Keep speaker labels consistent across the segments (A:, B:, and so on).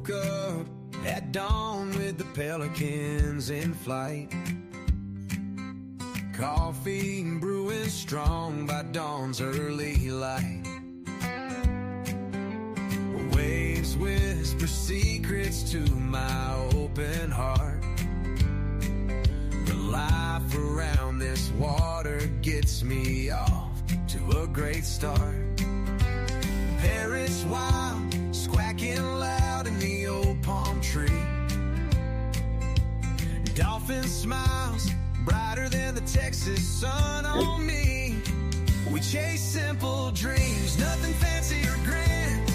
A: woke up at dawn with the pelicans in flight. Coffee brewing strong by dawn's early light. Waves whisper secrets to my open heart. The life around this water gets me off to a great start. Parrots wild, squawking loud in the old palm tree. Dolphin smiles, brighter than the Texas sun on me. We chase simple dreams, nothing fancy or grand,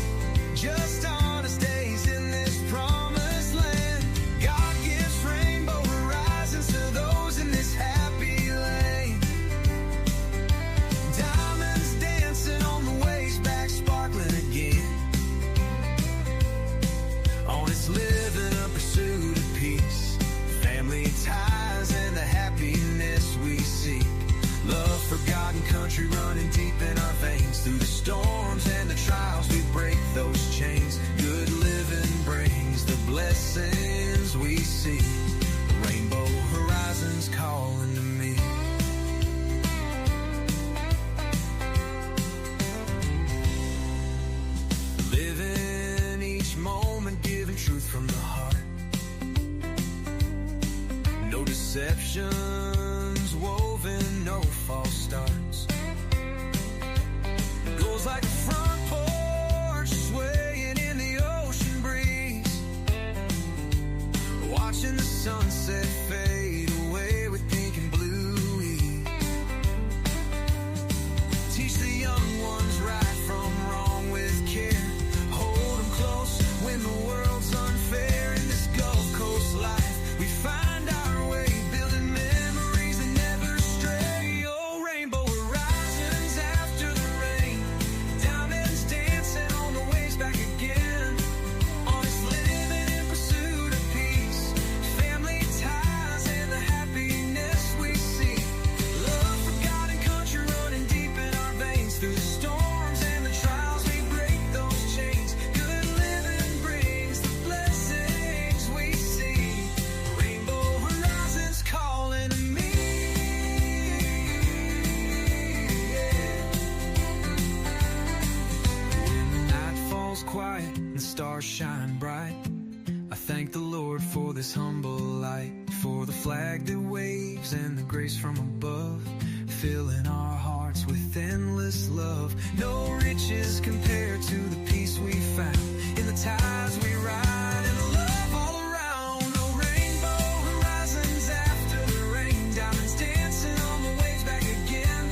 A: just honest days in this promised land. God gives rainbow horizons to those in this happy lane. Diamonds dancing on the waves, back sparkling again. Honest living, a pursuit of peace, family ties and the happiness we seek. Love, forgotten country running deep in our veins. Through the storms and the trials we break those chains. Good living brings the blessings we see. Rainbow horizons calling to me. Living each moment, giving truth from the heart. No deceptions woven, no false starts. It goes like a front porch swaying in the ocean breeze. Watching the sunset fade away with pink and blue ease. Teach the young ones right from wrong with care. Hold them close when the world's unfair. In this Gulf Coast life we find our way, building memories that never stray. Oh, rainbow horizons after the rain. Diamonds dancing on the waves back again. Honest living in pursuit of peace. Family ties and the happiness we see. Love, forgotten country running deep in our veins. Through the storms and the trials we break those chains. Good living brings the blessings we see. Rainbow horizons calling to me. When the night falls quiet and the stars shine bright, I thank the Lord for this humble light, for the flag that waves and the grace from above, filling our hearts with endless love. No riches compared to the peace we found in the tides we ride, and the love all around. Oh, rainbow horizons after the rain. Diamonds dancing on the waves back again.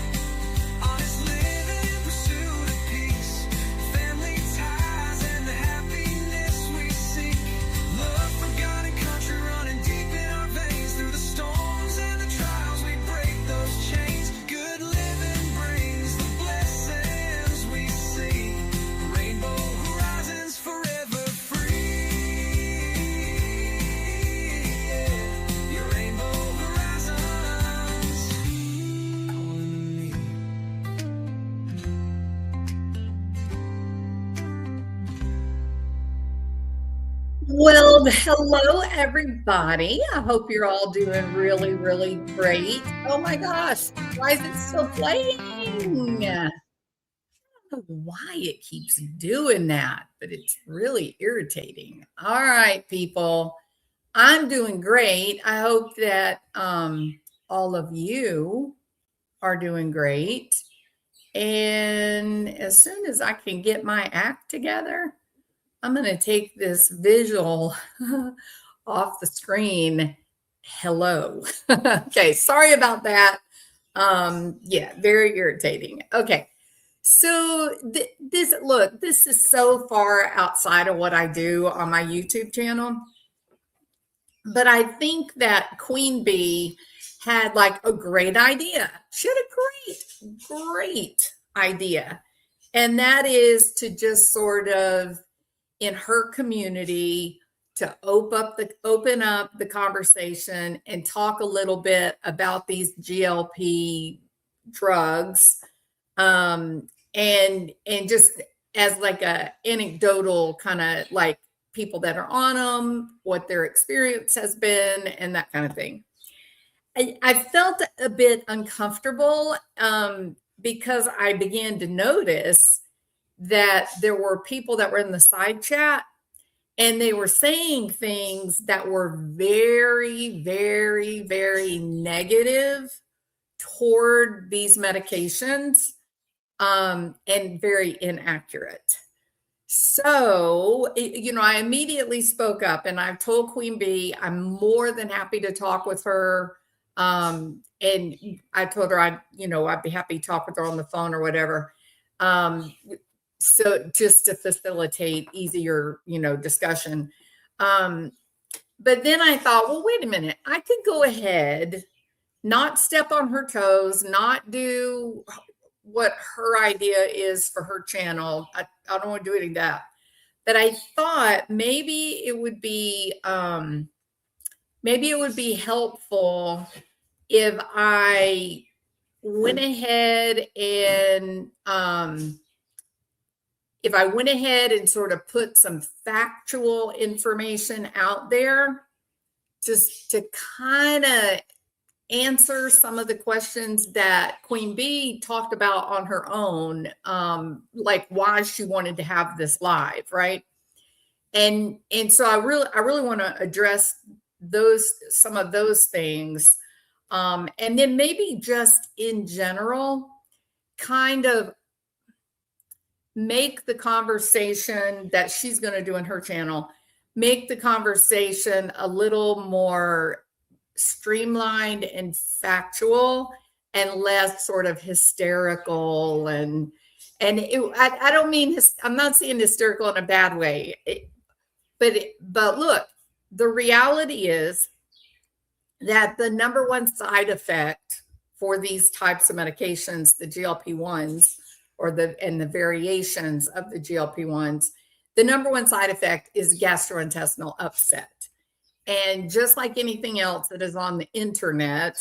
A: Honest living in pursuit of peace. Family ties and the happiness we seek. Love, forgotten country running deep in our veins. Through the storms and the trials we break those chains. Good living brings the blessings we see. Rainbow horizons forever free. Yeah. Your rainbow horizons calling to me.
B: Well, hello, everybody. I hope you're all doing really, really great. Oh my gosh, why is it still playing? I don't know why it keeps doing that, but it's really irritating. All right, people, I'm doing great. I hope that all of you are doing great. And as soon as I can get my act together, I'm going to take this visual off the screen. Hello. Okay, sorry about that. Yeah, very irritating. Okay. So this is so far outside of what I do on my YouTube channel. But I think that Queen Bee had like a great idea. She had a great idea. And that is to just sort of in her community to open up the conversation and talk a little bit about these GLP drugs, and just as like a anecdotal kind of like people that are on them, what their experience has been, and that kind of thing. I felt a bit uncomfortable because I began to notice that there were people that were in the side chat and they were saying things that were very, very, very negative toward these medications and very inaccurate. So, I immediately spoke up and I've told Queen Bee I'm more than happy to talk with her. And I told her I'd be happy to talk with her on the phone or whatever. So just to facilitate easier, discussion. But then I thought, well, wait a minute, I could go ahead, not step on her toes, not do what her idea is for her channel. I don't want to do any of that. But I thought maybe it would be helpful if I went ahead and sort of put some factual information out there just to kind of answer some of the questions that Queen Bee talked about on her own, like why she wanted to have this live, right? And so I really want to address some of those things, and then maybe just in general, kind of make the conversation that she's going to do in her channel, make the conversation a little more streamlined and factual and less sort of hysterical I don't mean I'm not saying hysterical in a bad way, but look, the reality is that the number one side effect for these types of medications, the GLP-1s and the variations of the GLP-1s, the number one side effect is gastrointestinal upset. And just like anything else that is on the internet,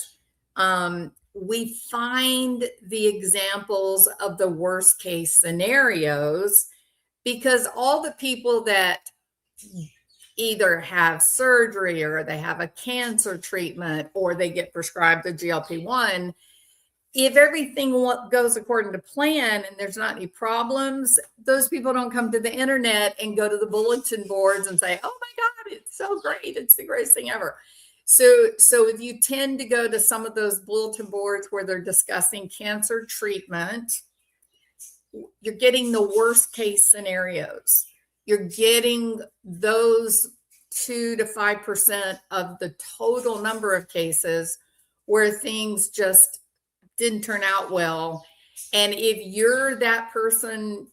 B: we find the examples of the worst case scenarios because all the people that either have surgery or they have a cancer treatment or they get prescribed a GLP-1, if everything goes according to plan and there's not any problems, those people don't come to the internet and go to the bulletin boards and say, oh my God, it's so great. It's the greatest thing ever. So if you tend to go to some of those bulletin boards where they're discussing cancer treatment, you're getting the worst case scenarios. You're getting those 2 to 5% of the total number of cases where things just didn't turn out well. And if you're that person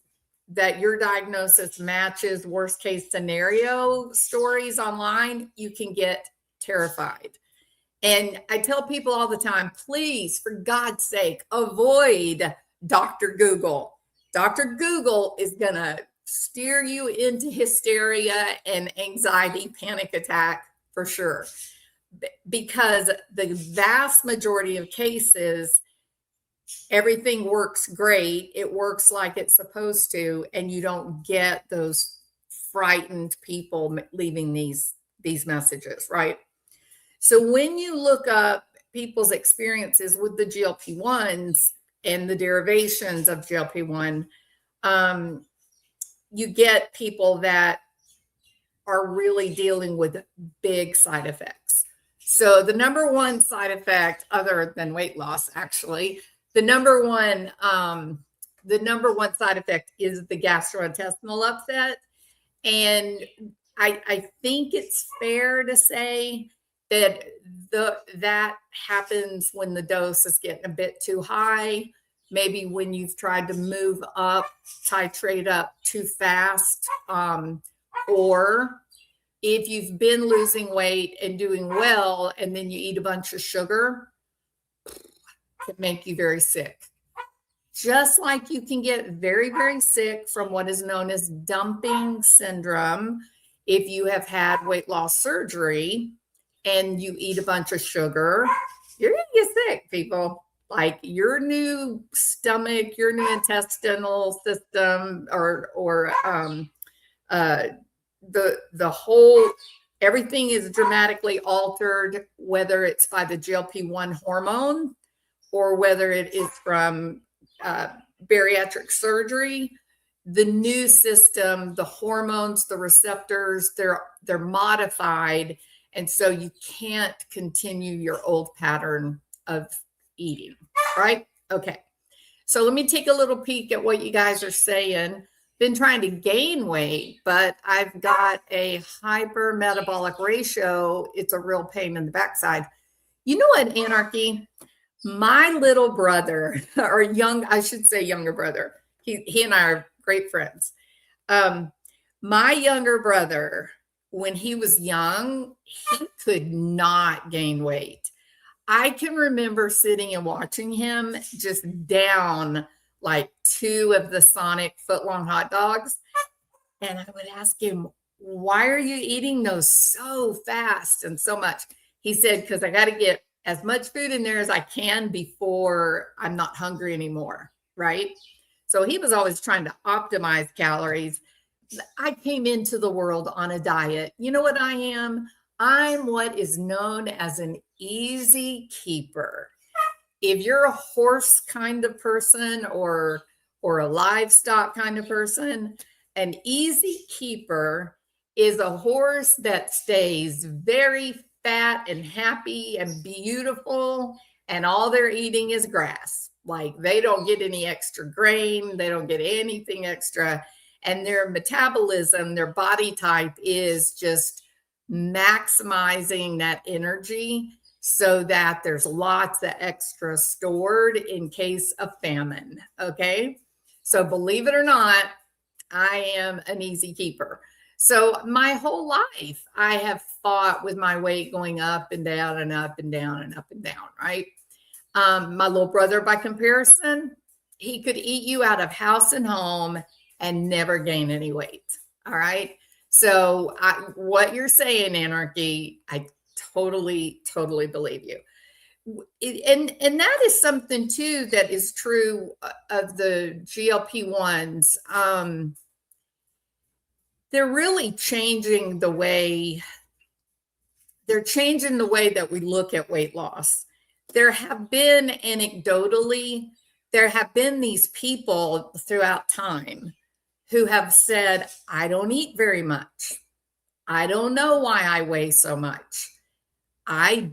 B: that your diagnosis matches worst case scenario stories online, you can get terrified. And I tell people all the time, please, for God's sake, avoid Dr. Google. Dr. Google is going to steer you into hysteria and anxiety, panic attack for sure. Because the vast majority of cases, everything works great. It works like it's supposed to, and you don't get those frightened people leaving these messages, right? So when you look up people's experiences with the GLP-1s and the derivations of GLP-1, you get people that are really dealing with big side effects. So the number one side effect, other than weight loss, actually, the number one side effect is the gastrointestinal upset. And I think it's fair to say that that happens when the dose is getting a bit too high, maybe when you've tried to move up, titrate up too fast, or if you've been losing weight and doing well, and then you eat a bunch of sugar, can make you very sick. Just like you can get very, very sick from what is known as dumping syndrome if you have had weight loss surgery and you eat a bunch of sugar, you're going to get sick, people. Like your new stomach, your new intestinal system or the whole everything is dramatically altered, whether it's by the GLP-1 hormone or whether it is from bariatric surgery. The new system, the hormones, the receptors, they're modified, and so you can't continue your old pattern of eating, right? Okay. So let me take a little peek at what you guys are saying. Been trying to gain weight, but I've got a hypermetabolic ratio. It's a real pain in the backside. You know what, Anarchy? My little brother, or I should say younger brother, he and I are great friends. My younger brother, when he was young, he could not gain weight. I can remember sitting and watching him just down like 2 of the Sonic footlong hot dogs. And I would ask him, why are you eating those so fast and so much? He said, because I got to get as much food in there as I can before I'm not hungry anymore, right? So he was always trying to optimize calories. I came into the world on a diet. You know what I am? I'm what is known as an easy keeper. If you're a horse kind of person or a livestock kind of person, an easy keeper is a horse that stays very fat and happy and beautiful, and all they're eating is grass. Like they don't get any extra grain, they don't get anything extra, and their metabolism, their body type is just maximizing that energy so that there's lots of extra stored in case of famine. Okay. So believe it or not, I am an easy keeper. So my whole life, I have fought with my weight going up and down and up and down and up and down, right? My little brother, by comparison, he could eat you out of house and home and never gain any weight. All right. So what you're saying, Anarchy, I totally believe you. And that is something too that is true of the GLP-1s. They're really changing the way that we look at weight loss. There have been anecdotally, there have been these people throughout time who have said, I don't eat very much. I don't know why I weigh so much. I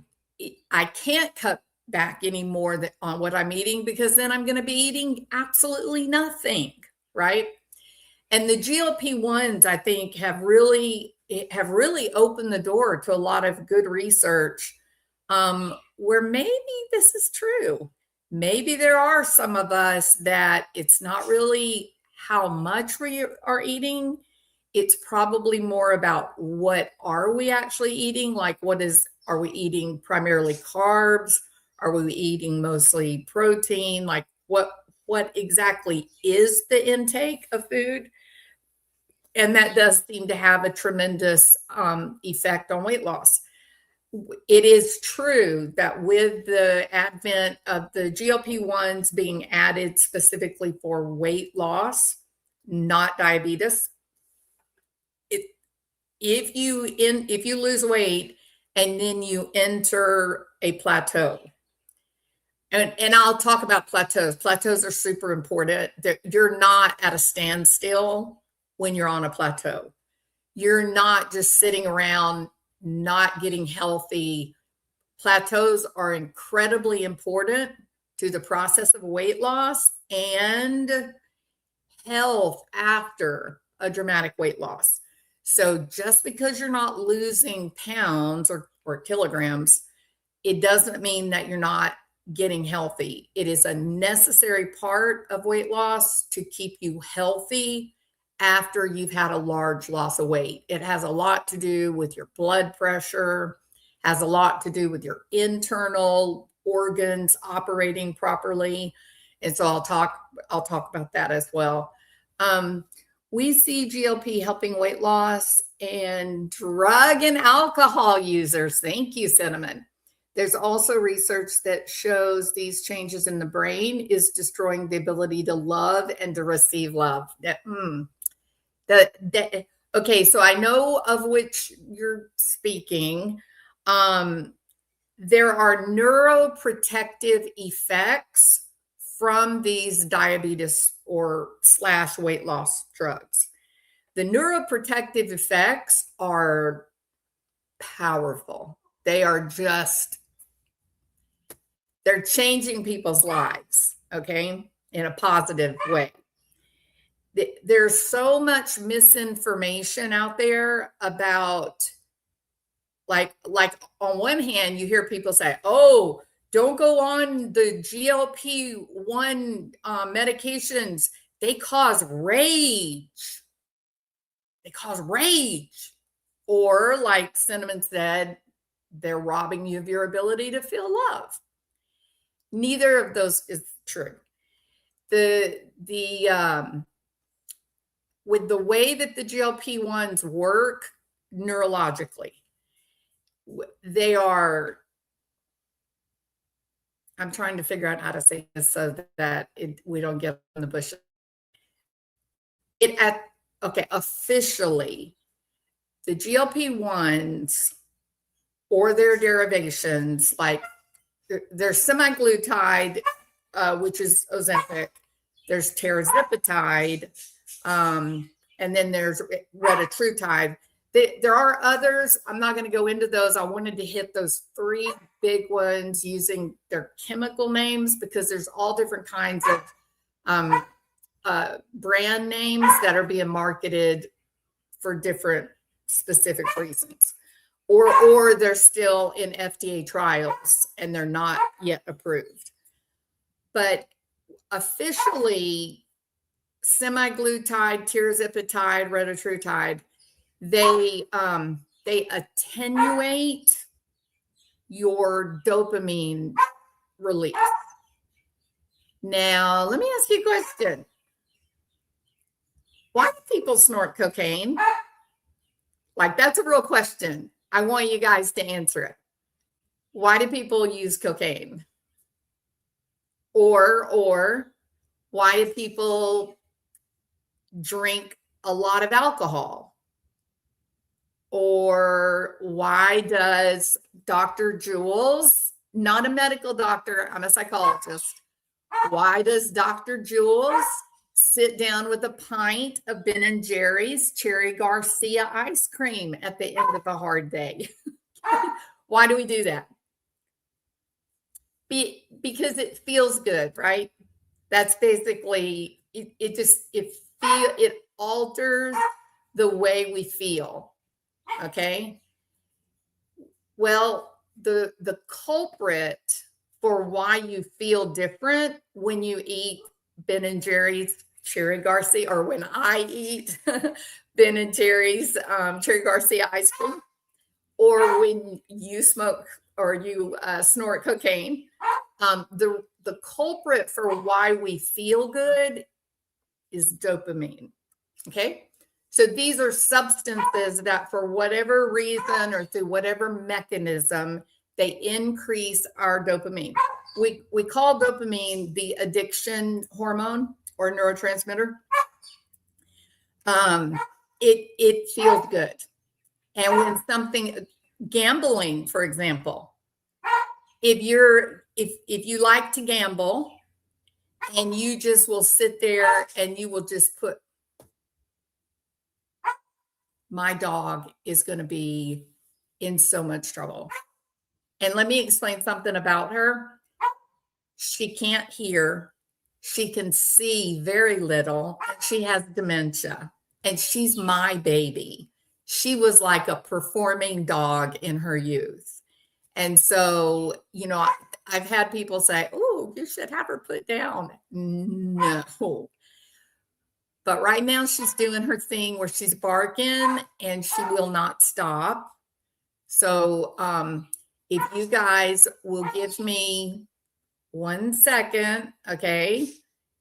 B: can't cut back anymore on what I'm eating because then I'm going to be eating absolutely nothing, right? And the GLP-1s, I think, have really opened the door to a lot of good research where maybe this is true. Maybe there are some of us that it's not really how much we are eating. It's probably more about what are we actually eating? Like are we eating primarily carbs? Are we eating mostly protein? Like what exactly is the intake of food? And that does seem to have a tremendous effect on weight loss. It is true that with the advent of the GLP-1s being added specifically for weight loss, not diabetes, if you lose weight and then you enter a plateau, and I'll talk about plateaus. Plateaus are super important. You're not at a standstill when you're on a plateau. You're not just sitting around not getting healthy. Plateaus are incredibly important to the process of weight loss and health after a dramatic weight loss. So just because you're not losing pounds or kilograms, it doesn't mean that you're not getting healthy. It is a necessary part of weight loss to keep you healthy after you've had a large loss of weight. It has a lot to do with your blood pressure, has a lot to do with your internal organs operating properly. And so I'll talk about that as well. We see GLP helping weight loss and drug and alcohol users. Thank you, Cinnamon. There's also research that shows these changes in the brain is destroying the ability to love and to receive love. Okay, so I know of which you're speaking. There are neuroprotective effects from these diabetes or / weight loss drugs. The neuroprotective effects are powerful. They are just, they're changing people's lives, okay, in a positive way. There's so much misinformation out there about, like on one hand, you hear people say, oh, don't go on the GLP-1 medications. They cause rage. They cause rage. Or like Cinnamon said, they're robbing you of your ability to feel love. Neither of those is true. With the way that the GLP-1s work neurologically, they are, I'm trying to figure out how to say this so that we don't get in the bush. Officially, the GLP-1s or their derivations, like there's Semiglutide, which is Ozempic, there's TIrzepatide, and then there's Retatrutide. There are others. I'm not going to go into those. I wanted to hit those 3 big ones using their chemical names, because there's all different kinds of brand names that are being marketed for different specific reasons, or they're still in FDA trials and they're not yet approved. But officially, Semiglutide, TIrzepatide, Retatrutide, they attenuate your dopamine release. Now, let me ask you a question. Why do people snort cocaine? Like, that's a real question. I want you guys to answer it. Why do people use cocaine? Or why do people drink a lot of alcohol? Or why does Dr. Jules, not a medical doctor, I'm a psychologist, why does Dr. Jules sit down with a pint of Ben & Jerry's Cherry Garcia ice cream at the end of a hard day? Why do we do that? Because it feels good, right? That's basically, it alters the way we feel, okay? Well, the culprit for why you feel different when you eat Ben & Jerry's Cherry Garcia, or when I eat Ben & Jerry's Cherry Garcia ice cream, or when you smoke or you snort cocaine, the culprit for why we feel good is dopamine, okay? So these are substances that, for whatever reason or through whatever mechanism, they increase our dopamine. We call dopamine the addiction hormone or neurotransmitter. It feels good. And when something, gambling, for example, if you like to gamble and you just will sit there and you will just put, my dog is going to be in so much trouble. And let me explain something about her. She can't hear. She can see very little. She has dementia, and she's my baby. She was like a performing dog in her youth. And so, you know, I've had people say, oh, you should have her put down. No. But right now she's doing her thing where she's barking and she will not stop. So if you guys will give me 1 second, okay,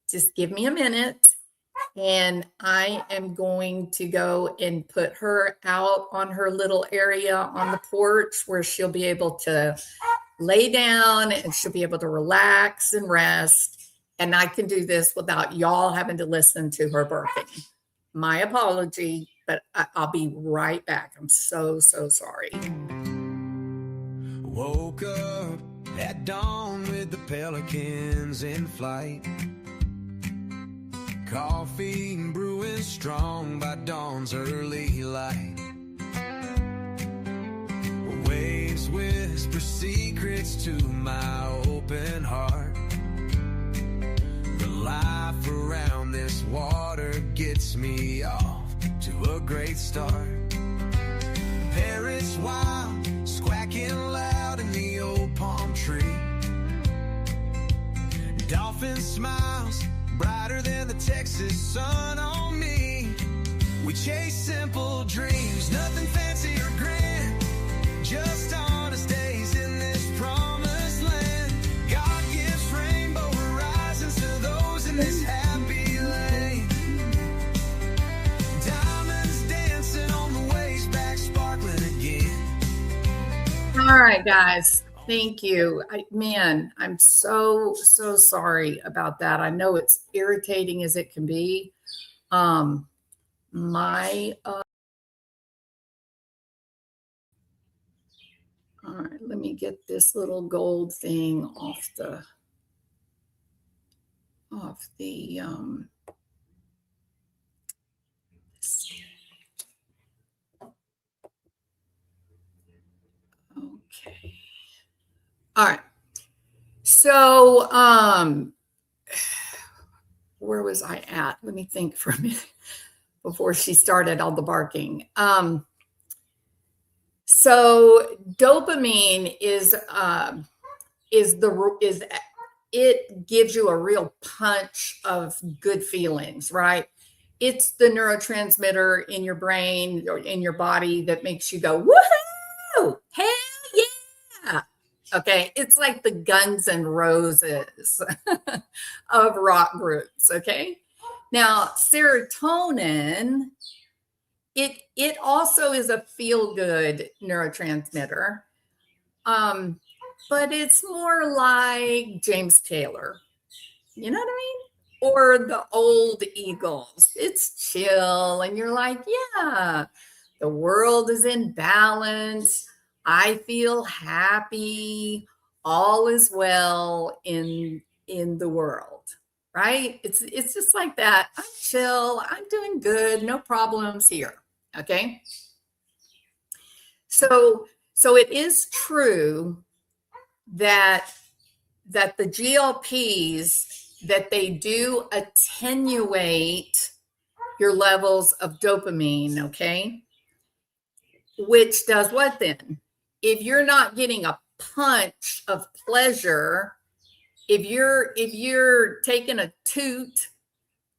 B: just give me a minute, and I am going to go and put her out on her little area on the porch where she'll be able to lay down and she'll be able to relax and rest. And I can do this without y'all having to listen to her barking. My apology, but I'll be right back. I'm so sorry.
A: Woke up at dawn with the pelicans in flight. Coffee brewing strong by dawn's early light. Waves whisper secrets to my open heart. The life around this water gets me off to a great start. Parrots wild, squawking loud in the old palm tree. Dolphin smiles, brighter than the Texas sun on me. We chase simple dreams, nothing fancy or grand, just honest days in this promised land. God gives rainbow horizons to those in this happy lane. Diamonds dancing on the waves, back sparkling again.
B: All right, guys. Thank you. I'm so sorry about that. I know it's irritating as it can be. All right, let me get this little gold thing off the okay. All right. So, where was I at? Let me think for a minute before she started all the barking. So dopamine it gives you a real punch of good feelings, right? It's the neurotransmitter in your brain or in your body that makes you go, woohoo, hell yeah. Okay, it's like the Guns N' Roses of rock groups, okay? Now, serotonin, it also is a feel-good neurotransmitter, but it's more like James Taylor, you know what I mean? Or the old Eagles. It's chill, and you're like, yeah, the world is in balance. I feel happy. All is well in the world, right? It's just like that. I'm chill. I'm doing good. No problems here. Okay. So it is true that the GLPs, that they do attenuate your levels of dopamine, okay? Which does what then? If you're not getting a punch of pleasure, if you're taking a toot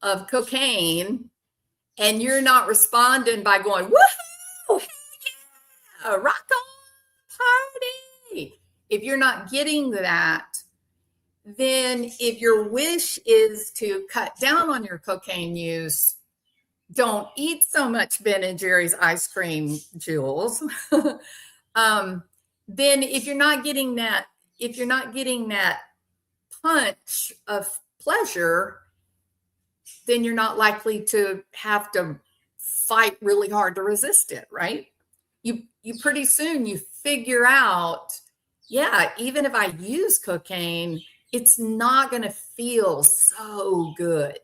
B: of cocaine and you're not responding by going, woohoo, yeah, rock on, party. If you're not getting that, then if your wish is to cut down on your cocaine use, don't eat so much Ben and Jerry's ice cream, Jules. Then if you're not getting that punch of pleasure, then you're not likely to have to fight really hard to resist it, right? You pretty soon you figure out, yeah, even if I use cocaine, it's not going to feel so good.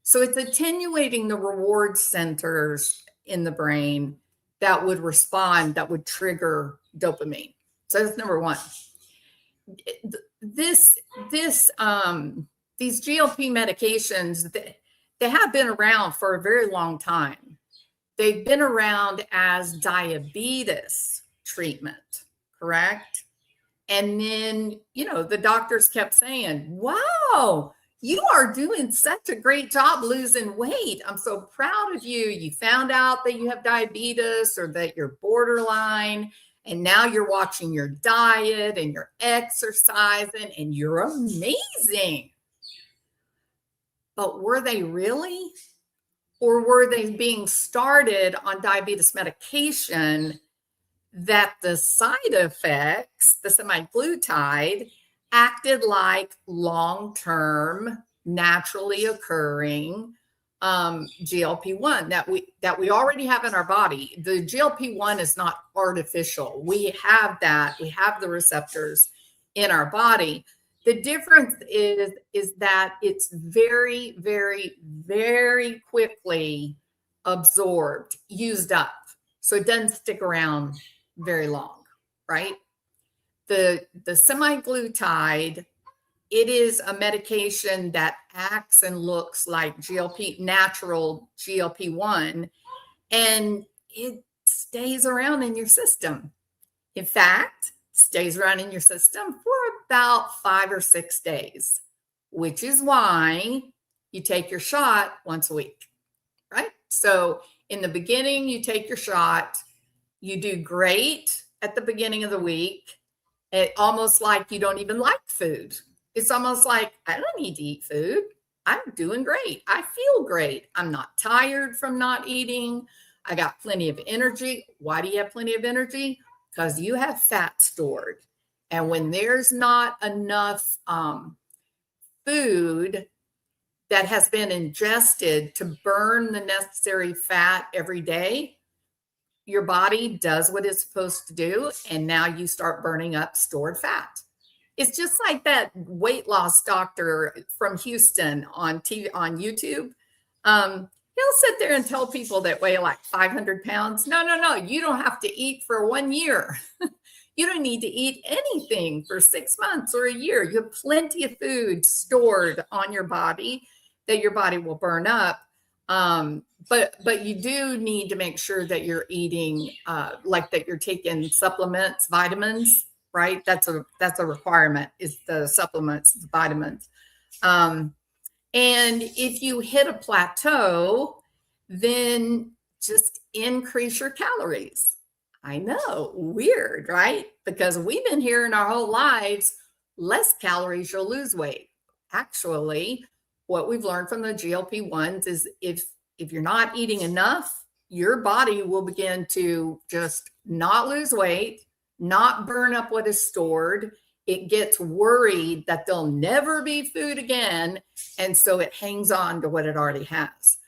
B: So it's attenuating the reward centers in the brain that would respond, that would trigger dopamine. So that's number one. These GLP medications, they have been around for a very long time. They've been around as diabetes treatment, correct? And then, the doctors kept saying, wow, you are doing such a great job losing weight. I'm so proud of you. You found out that you have diabetes or that you're borderline, and now you're watching your diet and you're exercising and you're amazing. But were they really? Or were they being started on diabetes medication that the side effects, the semiglutide, acted like long-term, naturally occurring GLP-1 that we already have in our body. The GLP-1 is not artificial. We have that. We have the receptors in our body. The difference is that it's very, very, very quickly absorbed, used up. So it doesn't stick around very long, right? The semiglutide, it is a medication that acts and looks like natural GLP-1, and it stays around in your system. In fact, stays around in your system for about 5 or 6 days, which is why you take your shot once a week, right? So in the beginning, you take your shot, you do great at the beginning of the week. It almost like you don't even like food. It's almost like, I don't need to eat food. I'm doing great. I feel great. I'm not tired from not eating. I got plenty of energy. Why do you have plenty of energy? Because you have fat stored. And when there's not enough food that has been ingested to burn the necessary fat every day, your body does what it's supposed to do, and now you start burning up stored fat. It's just like that weight loss doctor from Houston on TV, on YouTube. He'll sit there and tell people that weigh like 500 pounds, no, you don't have to eat for 1 year. You don't need to eat anything for 6 months or a year. You have plenty of food stored on your body that your body will burn up. But you do need to make sure that you're eating, like that you're taking supplements, vitamins, right? That's a requirement, is the supplements, the vitamins. And if you hit a plateau, then just increase your calories. I know, weird, right? Because we've been hearing our whole lives, less calories, you'll lose weight. Actually, what we've learned from the GLP-1s is if you're not eating enough, your body will begin to just not lose weight, not burn up what is stored. It gets worried that there'll never be food again, and so it hangs on to what it already has.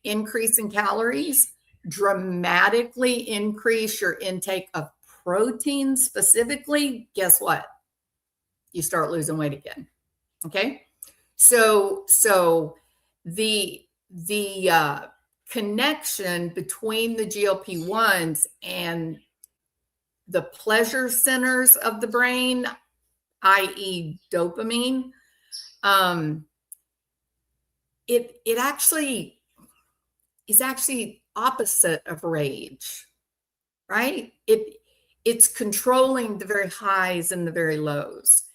B: Increase in calories, dramatically increase your intake of protein specifically. Guess what? You start losing weight again. Okay. So the connection between the GLP-1s and the pleasure centers of the brain, i.e. dopamine, it actually is actually opposite of rage, right? It's controlling the very highs and the very lows.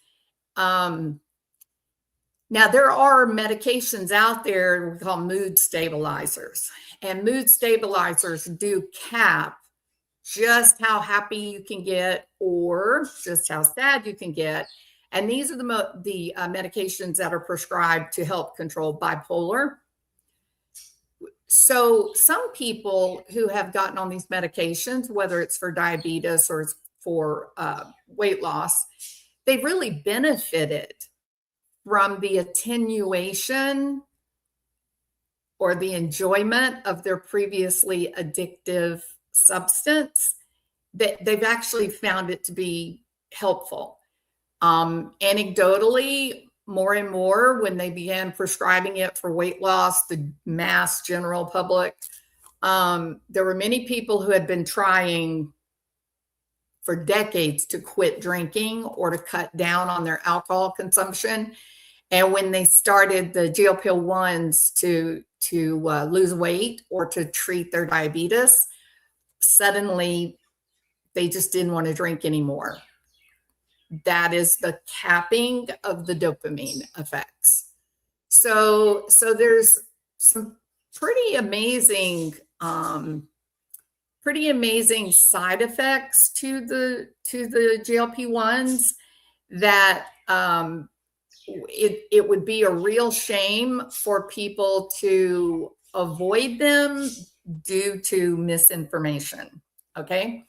B: Now, there are medications out there we call mood stabilizers, and mood stabilizers do cap just how happy you can get or just how sad you can get. And these are the medications that are prescribed to help control bipolar. So some people who have gotten on these medications, whether it's for diabetes or it's for weight loss, they've really benefited from the attenuation or the enjoyment of their previously addictive substance. That they've actually found it to be helpful. Anecdotally, more and more, when they began prescribing it for weight loss, the mass general public, there were many people who had been trying for decades to quit drinking or to cut down on their alcohol consumption. And when they started the GLP-1s to lose weight or to treat their diabetes, suddenly they just didn't want to drink anymore. That is the capping of the dopamine effects. So there's some pretty amazing side effects to the GLP-1s that it would be a real shame for people to avoid them due to misinformation. Okay.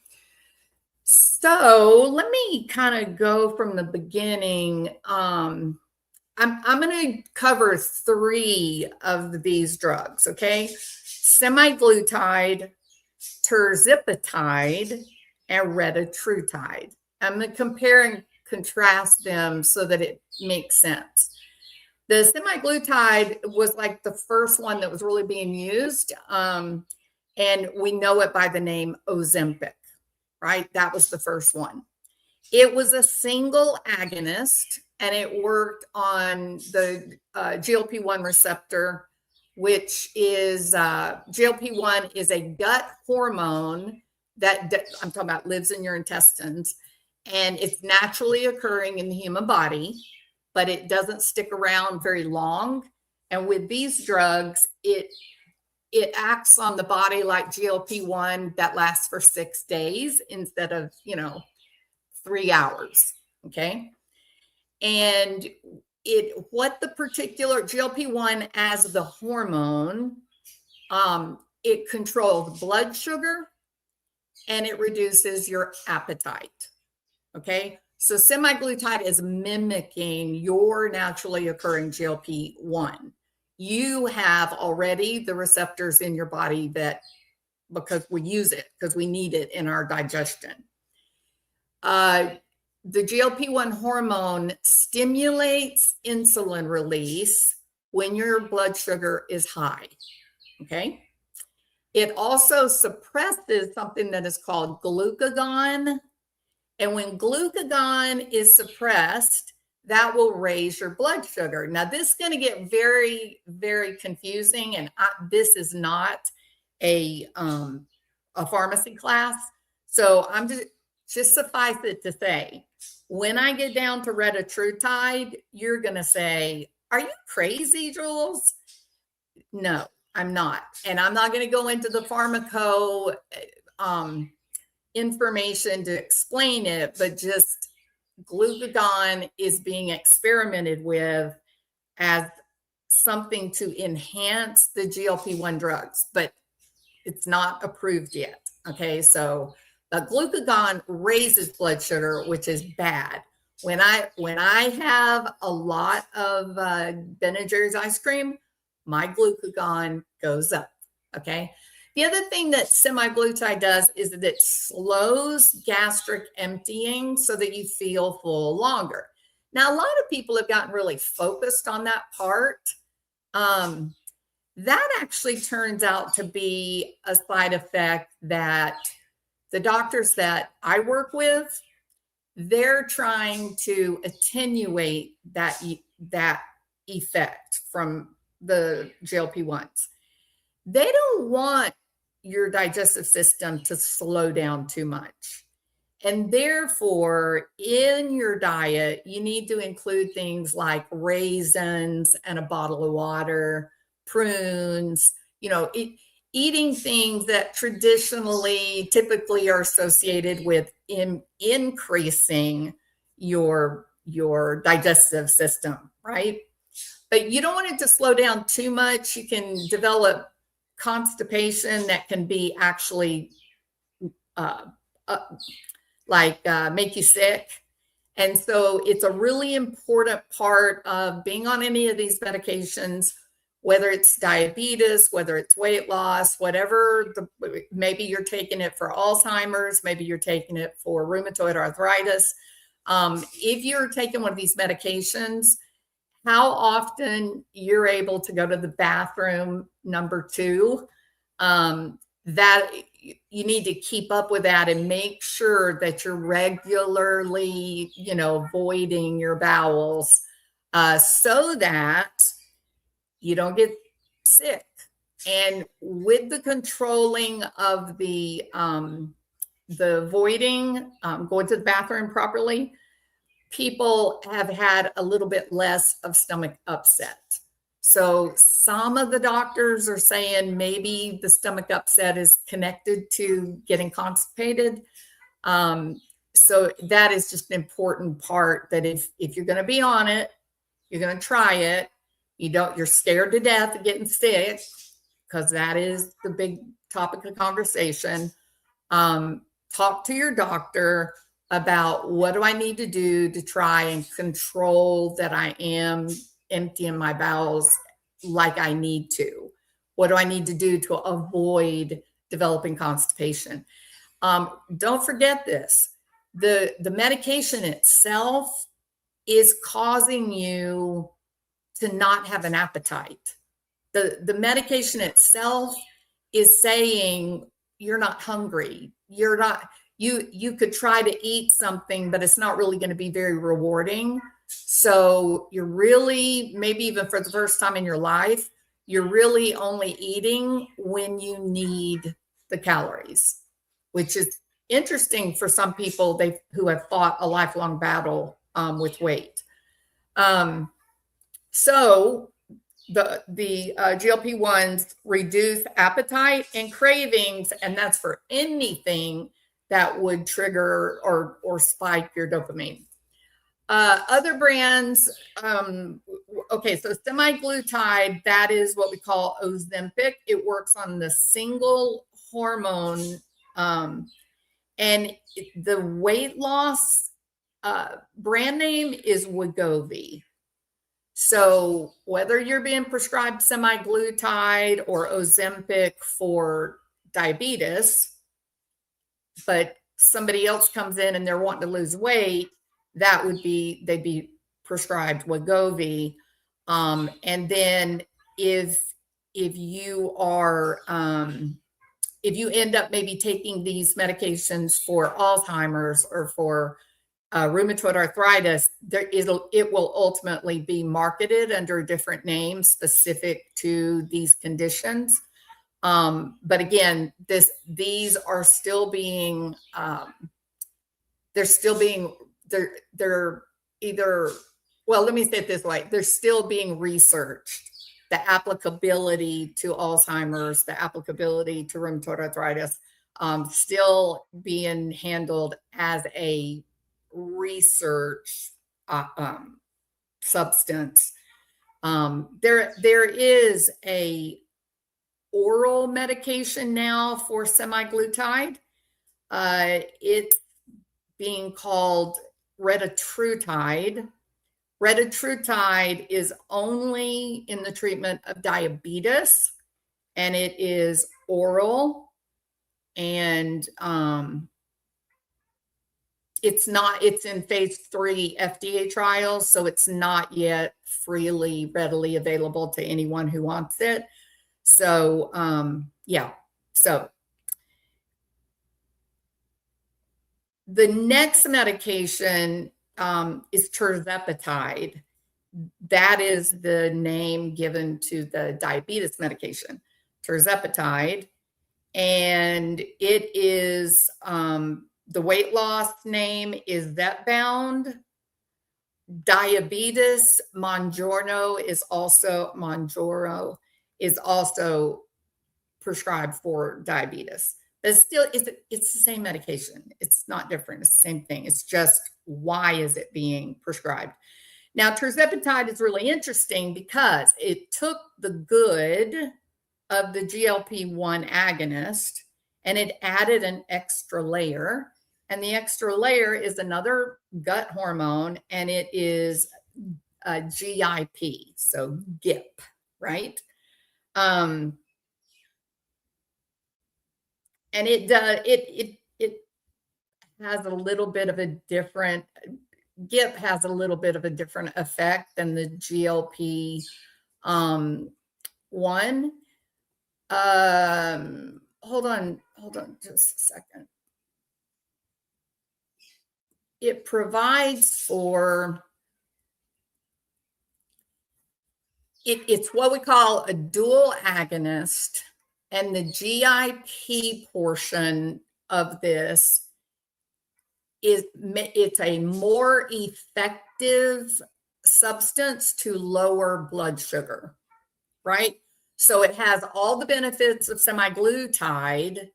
B: So let me kind of go from the beginning. I I'm going to cover 3 of these drugs, okay? Semiglutide, Tirzepatide, and Retatrutide. I'm going to compare and contrast them so that it makes sense. The semiglutide was like the first one that was really being used, and we know it by the name Ozempic, right? That was the first one. It was a single agonist, and it worked on the GLP-1 receptor, which is GLP-1 is a gut hormone that I'm talking about lives in your intestines, and it's naturally occurring in the human body, but it doesn't stick around very long. And with these drugs, it acts on the body like GLP-1 that lasts for 6 days instead of 3 hours. Okay. And what the particular GLP-1 as the hormone, it controls blood sugar and it reduces your appetite. Okay. So semiglutide is mimicking your naturally occurring GLP-1. You have already the receptors in your body because we use it, because we need it in our digestion. The GLP-1 hormone stimulates insulin release when your blood sugar is high, okay? It also suppresses something that is called glucagon. And when glucagon is suppressed, that will raise your blood sugar. Now, this is going to get very, very confusing. And this is not a pharmacy class. So I'm just suffice it to say, when I get down to Retatrutide, you're going to say, are you crazy, Jules? No, I'm not. And I'm not going to go into the pharmaco information to explain it, but just glucagon is being experimented with as something to enhance the GLP-1 drugs, but it's not approved yet. Okay, so the glucagon raises blood sugar, which is bad. When I have a lot of Ben & Jerry's ice cream, my glucagon goes up. Okay. The other thing that semiglutide does is that it slows gastric emptying so that you feel full longer. Now, a lot of people have gotten really focused on that part. That actually turns out to be a side effect that the doctors that I work with, they're trying to attenuate that effect from the GLP-1s. They don't want your digestive system to slow down too much. And therefore, in your diet, you need to include things like raisins and a bottle of water, prunes, eating things that typically are associated with increasing your digestive system, right? But you don't want it to slow down too much. You can develop constipation that can be actually make you sick. And so it's a really important part of being on any of these medications, whether it's diabetes, whether it's weight loss, maybe you're taking it for Alzheimer's, maybe you're taking it for rheumatoid arthritis. If you're taking one of these medications, how often you're able to go to the bathroom, number 2, that you need to keep up with that and make sure that you're regularly, voiding your bowels so that you don't get sick. And with the controlling of the voiding, going to the bathroom properly, people have had a little bit less of stomach upset. So some of the doctors are saying maybe the stomach upset is connected to getting constipated. So that is just an important part, that if you're going to be on it, you're going to try it. You're scared to death of getting sick, because that is the big topic of conversation. Talk to your doctor about what do I need to do to try and control that I am emptying my bowels like I need to? What do I need to do to avoid developing constipation? Don't forget this. The medication itself is causing you to not have an appetite. The medication itself is saying you're not hungry. You're not, you could try to eat something, but it's not really going to be very rewarding. So you're really, maybe even for the first time in your life, you're really only eating when you need the calories, which is interesting for some people who have fought a lifelong battle with weight. So the GLP-1s reduce appetite and cravings, and that's for anything that would trigger or spike your dopamine. Other brands, okay, so semiglutide, that is what we call Ozempic. It works on the single hormone, and the weight loss brand name is Wegovy. So whether you're being prescribed semiglutide or Ozempic for diabetes, but somebody else comes in and they're wanting to lose weight, that would be, they'd be prescribed Wegovy. And then if you are, if you end up maybe taking these medications for Alzheimer's or for rheumatoid arthritis, it will ultimately be marketed under a different name specific to these conditions. But again, these are still being, they're either, well, let me say it this way. They're still being researched. The applicability to Alzheimer's, the applicability to rheumatoid arthritis, still being handled as a research substance. There is a oral medication now for semiglutide. It's being called Retatrutide. Retatrutide is only in the treatment of diabetes, and it is oral, and it's in phase 3 FDA trials, so it's not yet readily available to anyone who wants it. So, yeah. So the next medication is Tirzepatide. That is the name given to the diabetes medication, Tirzepatide. And it is, the weight loss name is Zepbound. Diabetes Mounjaro is also prescribed for diabetes. But still, it's the same medication. It's not different. It's the same thing. It's just, why is it being prescribed? Now, Tirzepatide is really interesting because it took the good of the GLP-1 agonist and it added an extra layer. And the extra layer is another gut hormone, and it is a GIP, so GIP, right? And it has a little bit of a different, GIP has a little bit of a different effect than the GLP one. Hold on just a second. It provides for, it's what we call a dual agonist, and the GIP portion of this it's a more effective substance to lower blood sugar, right? So it has all the benefits of semiglutide,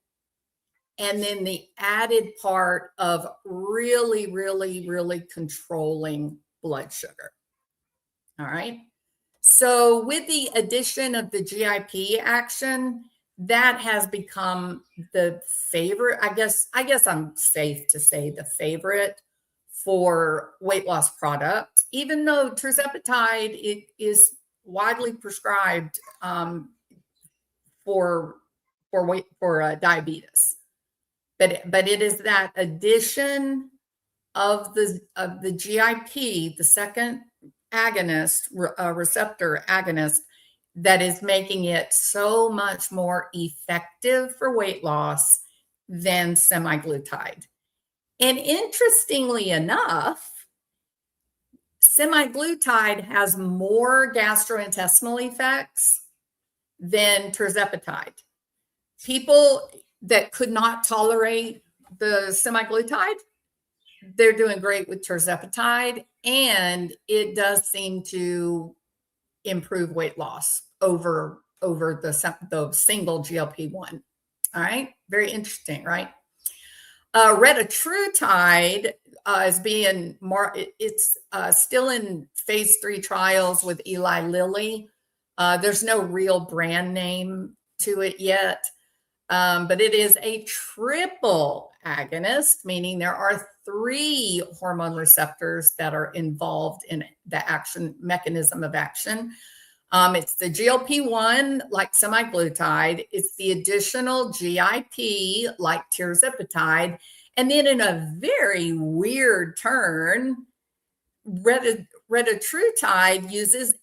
B: and then the added part of really, really, really controlling blood sugar. All right. So with the addition of the GIP action, that has become the favorite, I guess I'm safe to say the favorite for weight loss products, even though tirzepatide it is widely prescribed for diabetes. But it is that addition of the GIP, the second agonist, receptor agonist, that is making it so much more effective for weight loss than semiglutide. And interestingly enough, semiglutide has more gastrointestinal effects than tirzepatide. People that could not tolerate the semiglutide, they're doing great with tirzepatide, and it does seem to improve weight loss over the single GLP-1. All right, very interesting, right? Retatrutide is being more. It's still in phase 3 trials with Eli Lilly. There's no real brand name to it yet, but it is a triple agonist, meaning there are 3 hormone receptors that are involved in the action mechanism of action. It's the GLP-1, like semiglutide. It's the additional GIP, like tirzepatide. And then in a very weird turn, retatrutide uses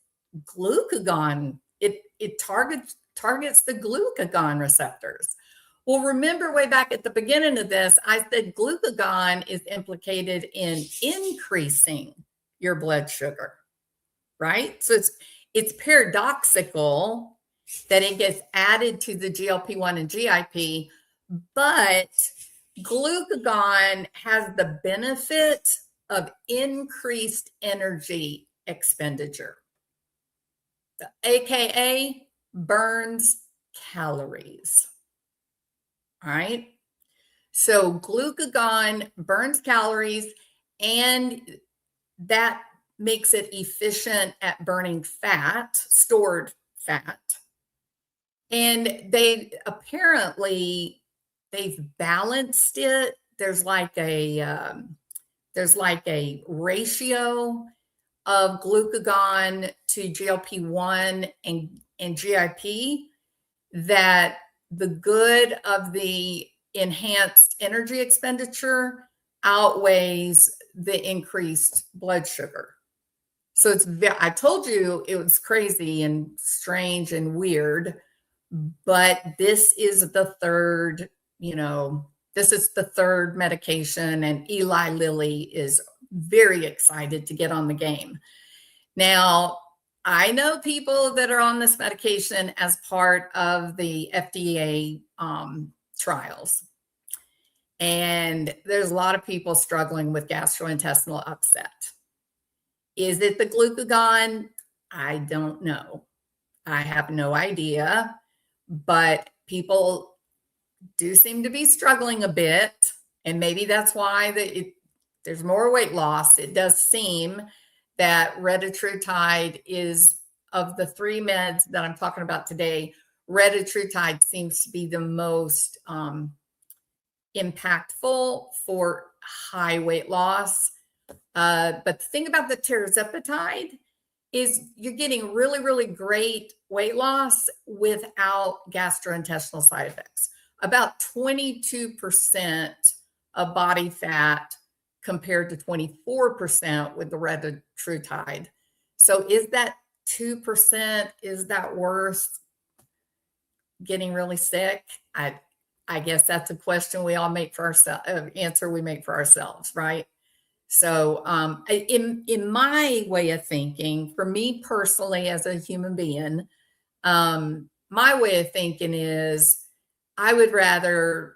B: glucagon. It targets the glucagon receptors. Well, remember way back at the beginning of this, I said glucagon is implicated in increasing your blood sugar, right? So it's paradoxical that it gets added to the GLP-1 and GIP, but glucagon has the benefit of increased energy expenditure, AKA burns calories. All right. So glucagon burns calories, and that makes it efficient at burning fat, stored fat. And they've balanced it. There's like a ratio of glucagon to GLP-1 and GIP that the good of the enhanced energy expenditure outweighs the increased blood sugar. So I told you it was crazy and strange and weird, but this is the third, medication, and Eli Lilly is very excited to get on the game. Now, I know people that are on this medication as part of the FDA trials. And there's a lot of people struggling with gastrointestinal upset. Is it the glucagon? I don't know. I have no idea. But people do seem to be struggling a bit. And maybe that's why there's more weight loss. It does seem that retatrutide is, of the 3 meds that I'm talking about today, retatrutide seems to be the most impactful for high weight loss. But the thing about the tirzepatide is you're getting really, really great weight loss without gastrointestinal side effects. About 22% of body fat compared to 24% with the retatrutide. So is that 2%, is that worth getting really sick? I guess that's a question we all make for ourselves, answer we make for ourselves, right? So in my way of thinking, for me personally as a human being, my way of thinking is I would rather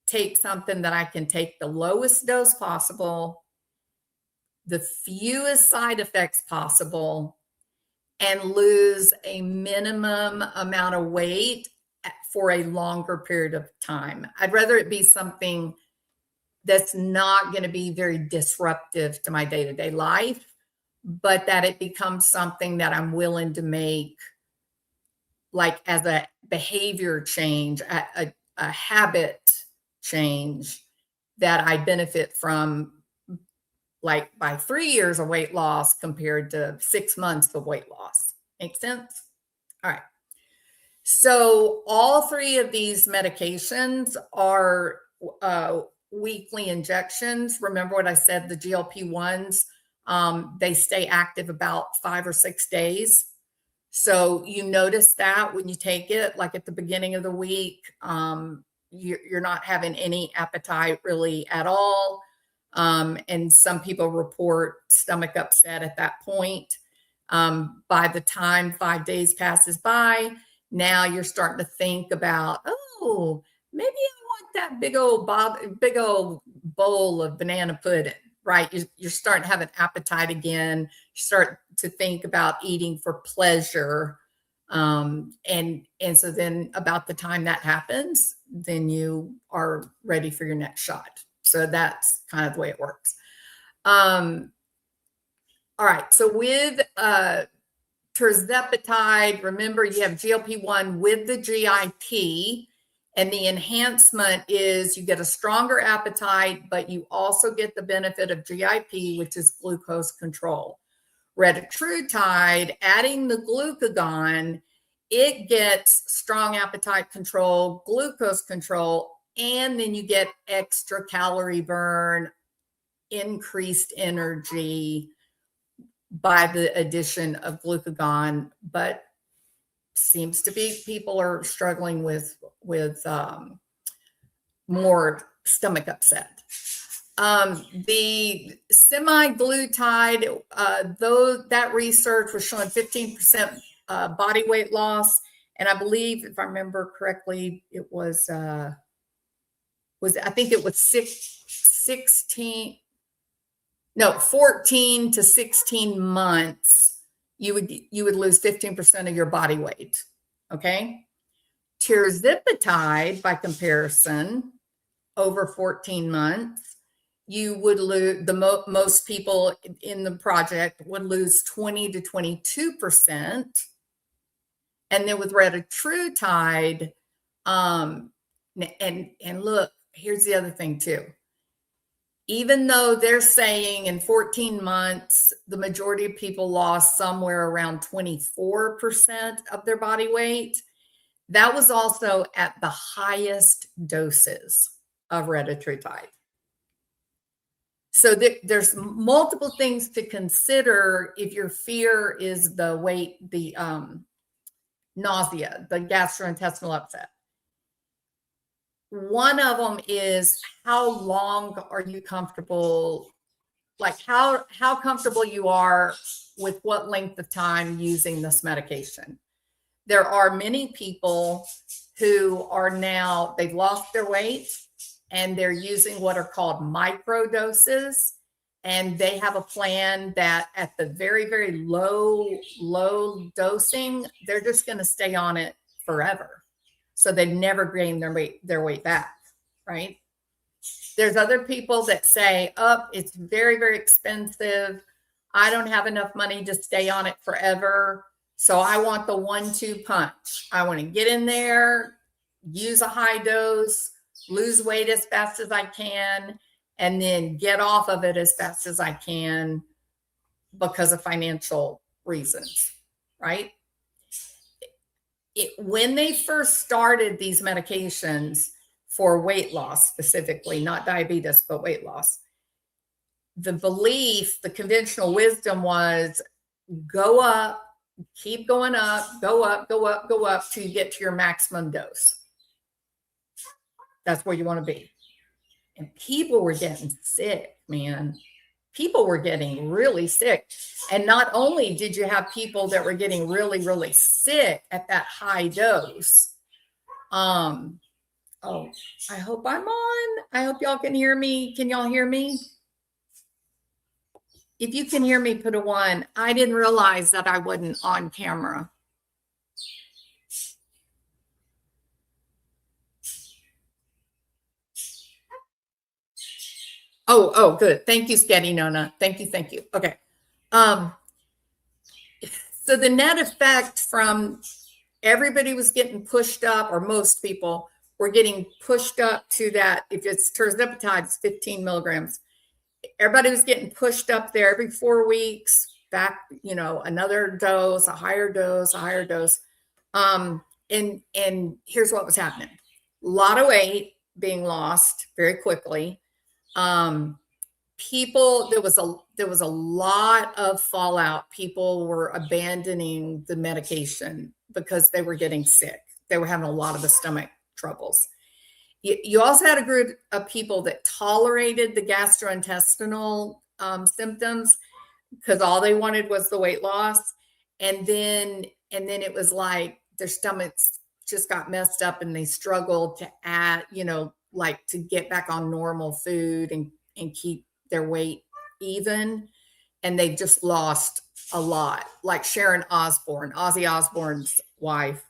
B: take something that I can take the lowest dose possible, the fewest side effects possible, and lose a minimum amount of weight for a longer period of time. I'd rather it be something that's not going to be very disruptive to my day-to-day life, but that it becomes something that I'm willing to make, like as a behavior change, a habit change that I benefit from, like by 3 years of weight loss compared to 6 months of weight loss. Make sense? All right. So all three of these medications are weekly injections. Remember what I said, the GLP-1s, they stay active about 5 or 6 days. So you notice that when you take it, like at the beginning of the week, you're not having any appetite really at all. And some people report stomach upset at that point. By the time 5 days passes by, now you're starting to think about, oh, maybe I want that big old bowl of banana pudding, right? You're starting to have an appetite again. You start to think about eating for pleasure. And so then about the time that happens, then you are ready for your next shot. So that's kind of the way it works. All right. So with Tirzepatide, remember you have GLP-1 with the GIP, and the enhancement is you get a stronger appetite, but you also get the benefit of GIP, which is glucose control. Retatrutide, adding the glucagon, it gets strong appetite control, glucose control, and then you get extra calorie burn, increased energy by the addition of glucagon, but seems to be people are struggling with more stomach upset. The Semiglutide, though that research was showing 15% body weight loss, and I believe, if I remember correctly, it was I think it was 14 to 16 months, you would lose 15% of your body weight. Okay. Tirzepatide, by comparison, over 14 months, you would lose, most people in the project would lose 20 to 22%. And then with Retatrutide, and look, here's the other thing too. Even though they're saying in 14 months, the majority of people lost somewhere around 24% of their body weight, that was also at the highest doses of Retatrutide. So there's multiple things to consider if your fear is the weight, the nausea, the gastrointestinal upset. One of them is how long are you comfortable, like how comfortable you are with what length of time using this medication. There are many people who are now, they've lost their weight and they're using what are called micro doses. And they have a plan that at the very, very low dosing, they're just going to stay on it forever. So they never gain their weight back, right? There's other people that say, oh, it's very, very expensive. I don't have enough money to stay on it forever. So I want the 1-2 punch. I want to get in there, use a high dose, lose weight as fast as I can, and then get off of it as fast as I can because of financial reasons, right? When they first started these medications for weight loss specifically, not diabetes, but weight loss, the belief, the conventional wisdom was go up, keep going up, go up, go up, go up till you get to your maximum dose. That's where you want to be. And people were getting sick, man. People were getting really sick. And not only did you have people that were getting really, really sick at that high dose. Oh, I hope I'm on. I hope y'all can hear me. Can y'all hear me? If you can hear me, put a 1. I didn't realize that I wasn't on camera. Oh, good. Thank you, Steady Nona. Thank you. Okay. So the net effect from everybody was getting pushed up, or most people were getting pushed up to that. If it's Tirzepatide, it's 15 milligrams. everybody was getting pushed up there every 4 weeks, back, another dose, a higher dose, a higher dose. And here's what was happening. A lot of weight being lost very quickly. People, there was a lot of fallout. People were abandoning the medication because they were getting sick. They were having a lot of the stomach troubles. You also had a group of people that tolerated the gastrointestinal symptoms because all they wanted was the weight loss. And then it was like their stomachs just got messed up and they struggled to add, like to get back on normal food and keep their weight even. And they just lost a lot. Like Sharon Osbourne, Ozzy Osbourne's wife,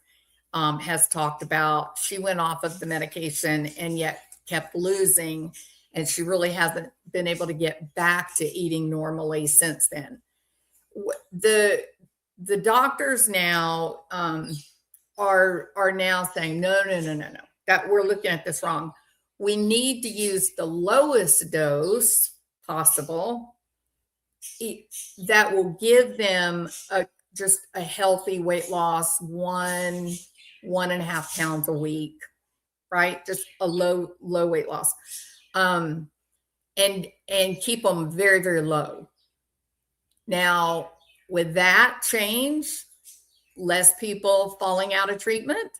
B: has talked about, she went off of the medication and yet kept losing, and she really hasn't been able to get back to eating normally since then. The doctors now are now saying no, that we're looking at this wrong. We need to use the lowest dose possible that will give them just a healthy weight loss, 1.5 pounds a week, right? Just a low weight loss, and keep them very, very low. Now, with that change, less people falling out of treatment,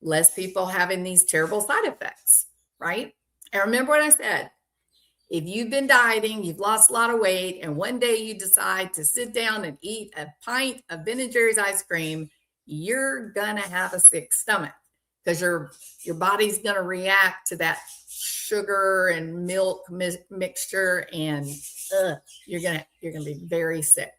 B: less people having these terrible side effects, right? And remember what I said. If you've been dieting, you've lost a lot of weight, and one day you decide to sit down and eat a pint of Ben & Jerry's ice cream, you're gonna have a sick stomach because your body's gonna react to that sugar and milk mixture, and you're gonna be very sick.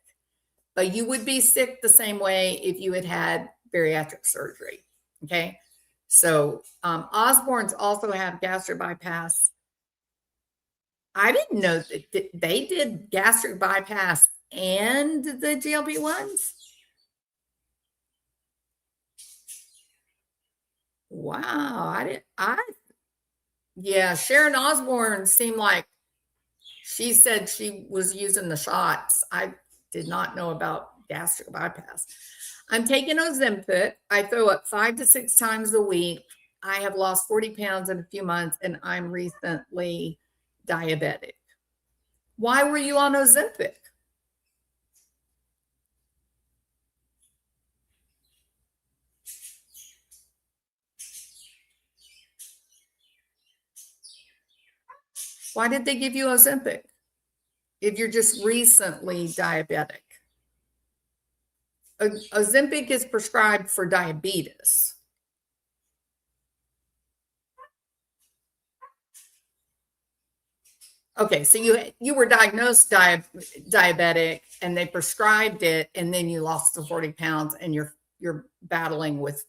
B: But you would be sick the same way if you had bariatric surgery. Okay, so Osborne's also have gastric bypass. I didn't know that they did gastric bypass and the GLP-1s. Wow, yeah, Sharon Osbourne seemed like she said she was using the shots. I did not know about gastric bypass. I'm taking Ozempic. I throw up 5 to 6 times a week. I have lost 40 pounds in a few months, and I'm recently diabetic. Why were you on Ozempic? Why did they give you Ozempic if you're just recently diabetic? Ozempic is prescribed for diabetes. Okay, so you were diagnosed diabetic, and they prescribed it, and then you lost the 40 pounds, and you're battling with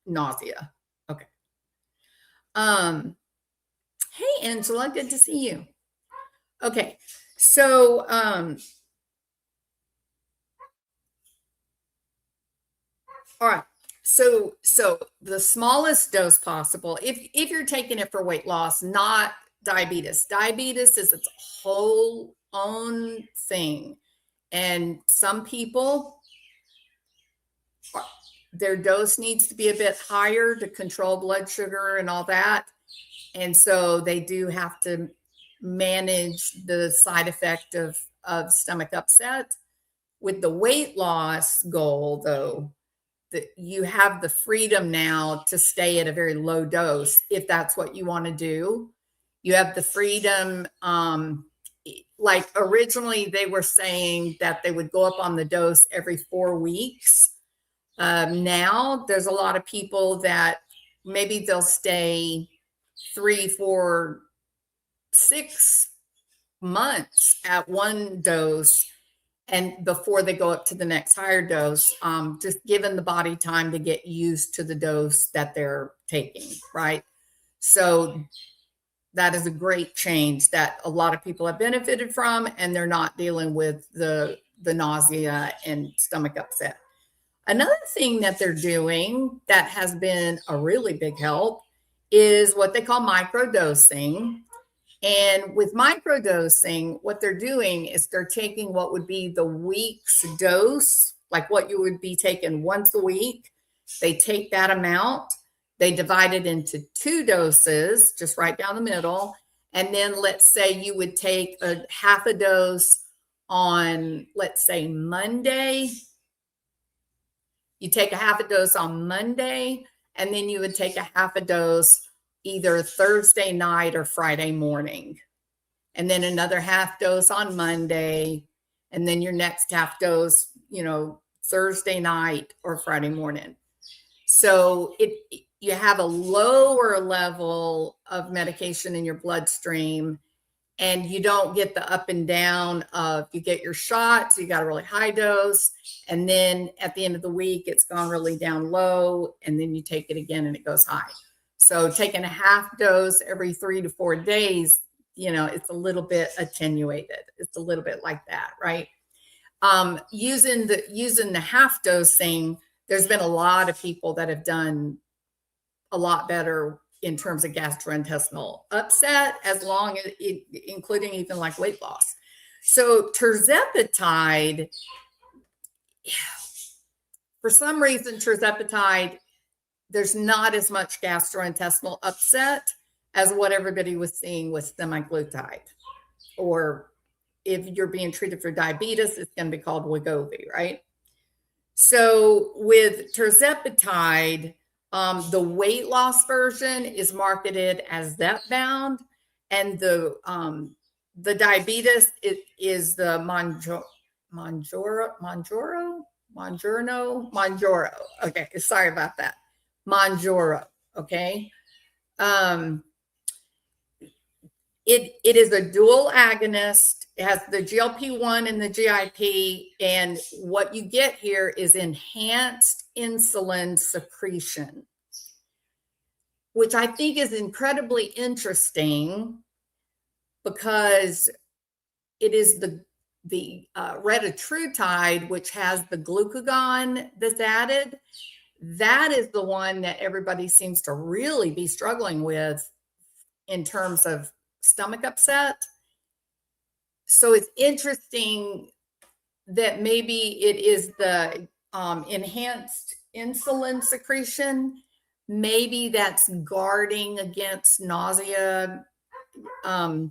B: nausea. Okay. Hey, Angela, good to see you. Okay, so all right. So the smallest dose possible, if you're taking it for weight loss, not diabetes. Diabetes is its whole own thing. And some people, their dose needs to be a bit higher to control blood sugar and all that. And so they do have to manage the side effect of stomach upset. With the weight loss goal, though, that you have the freedom now to stay at a very low dose if that's what you want to do. You have the freedom. Like originally they were saying that they would go up on the dose every 4 weeks. Now there's a lot of people that maybe they'll stay 3, 4, 6 months at one dose, and before they go up to the next higher dose, just giving the body time to get used to the dose that they're taking, right? So that is a great change that a lot of people have benefited from, and they're not dealing with the nausea and stomach upset. Another thing that they're doing that has been a really big help is what they call microdosing. And with microdosing, what they're doing is they're taking what would be the week's dose, like what you would be taking once a week. They take that amount, they divide it into 2 doses, just right down the middle. And then let's say you would take a half a dose on, let's say, Monday. You take a half a dose on Monday, and then you would take a half a dose either Thursday night or Friday morning, and then another half dose on Monday, and then your next half dose, Thursday night or Friday morning. So you have a lower level of medication in your bloodstream, and you don't get the up and down of, you get your shots, you got a really high dose, and then at the end of the week, it's gone really down low, and then you take it again and it goes high. So taking a half dose every 3 to 4 days, it's a little bit attenuated. It's a little bit like that, right? Using the half dosing, there's been a lot of people that have done a lot better in terms of gastrointestinal upset, as long as including even like weight loss. So tirzepatide, for some reason, tirzepatide, there's not as much gastrointestinal upset as what everybody was seeing with semiglutide. Or if you're being treated for diabetes, it's going to be called Wegovy, right? So with tirzepatide, the weight loss version is marketed as Zepbound, and the diabetes is the Mounjaro. Okay, sorry about that. Mounjaro. Okay. It is a dual agonist. It has the GLP-1 and the GIP, and what you get here is enhanced insulin secretion, which I think is incredibly interesting, because it is the Retatrutide, which has the glucagon that's added. That is the one that everybody seems to really be struggling with in terms of stomach upset. So it's interesting that maybe it is the enhanced insulin secretion. Maybe that's guarding against nausea. I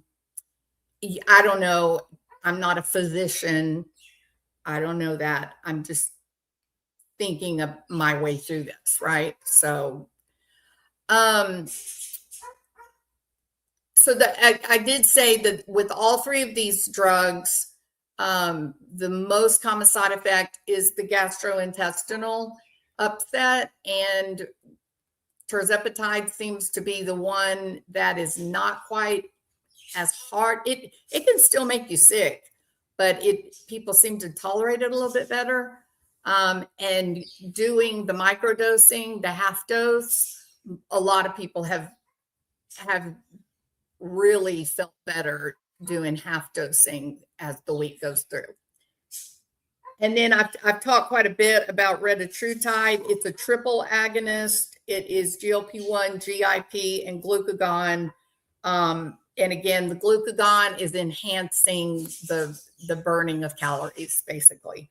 B: don't know. I'm not a physician. I don't know that. I'm just thinking of my way through this, right? So, I did say that with all 3 of these drugs, the most common side effect is the gastrointestinal upset, and tirzepatide seems to be the one that is not quite as hard. It can still make you sick, but people seem to tolerate it a little bit better. And doing the microdosing, the half dose, a lot of people have really felt better doing half dosing as the week goes through. And then I've talked quite a bit about Retatrutide. It's a triple agonist. It is GLP-1, GIP, and glucagon. And again, the glucagon is enhancing the burning of calories, basically.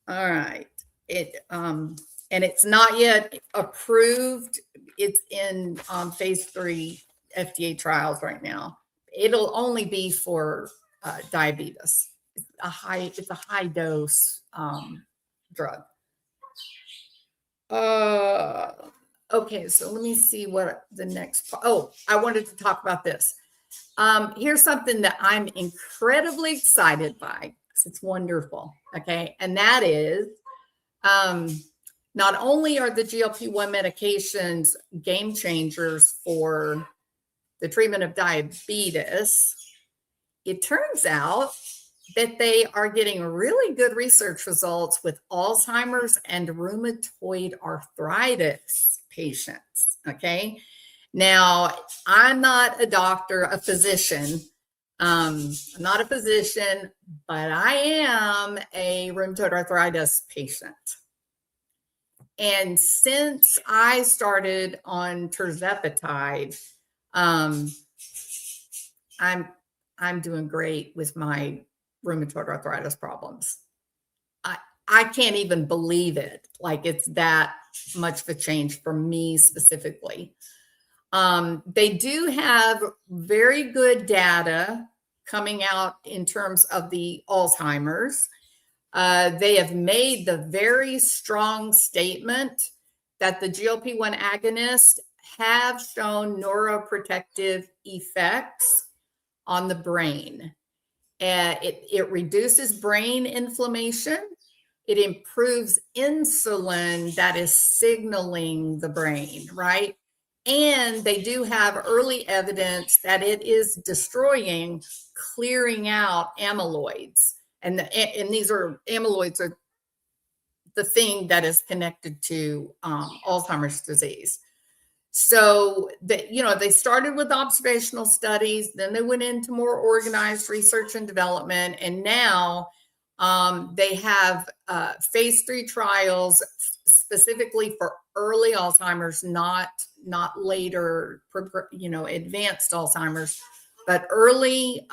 B: All right. And it's not yet approved. It's in phase 3 FDA trials right now. It'll only be for diabetes. It's a high dose drug. Okay, so let me see what the next. Oh, I wanted to talk about this. Here's something that I'm incredibly excited by. It's wonderful. Okay, and that is, not only are the GLP-1 medications game changers for the treatment of diabetes, it turns out that they are getting really good research results with Alzheimer's and rheumatoid arthritis patients. Okay. Now, I'm not a doctor, a physician. I'm not a physician, but I am a rheumatoid arthritis patient. And since I started on tirzepatide, I'm doing great with my rheumatoid arthritis problems. I can't even believe it. Like, it's that much of a change for me specifically. They do have very good data coming out in terms of the Alzheimer's. They have made the very strong statement that the GLP-1 agonists have shown neuroprotective effects on the brain. It reduces brain inflammation. It improves insulin that is signaling the brain, right? And they do have early evidence that it is destroying, clearing out amyloids. And these are amyloids are the thing that is connected to Alzheimer's disease. So they started with observational studies, then they went into more organized research and development, and now they have phase 3 trials specifically for early Alzheimer's, not later, advanced Alzheimer's, but early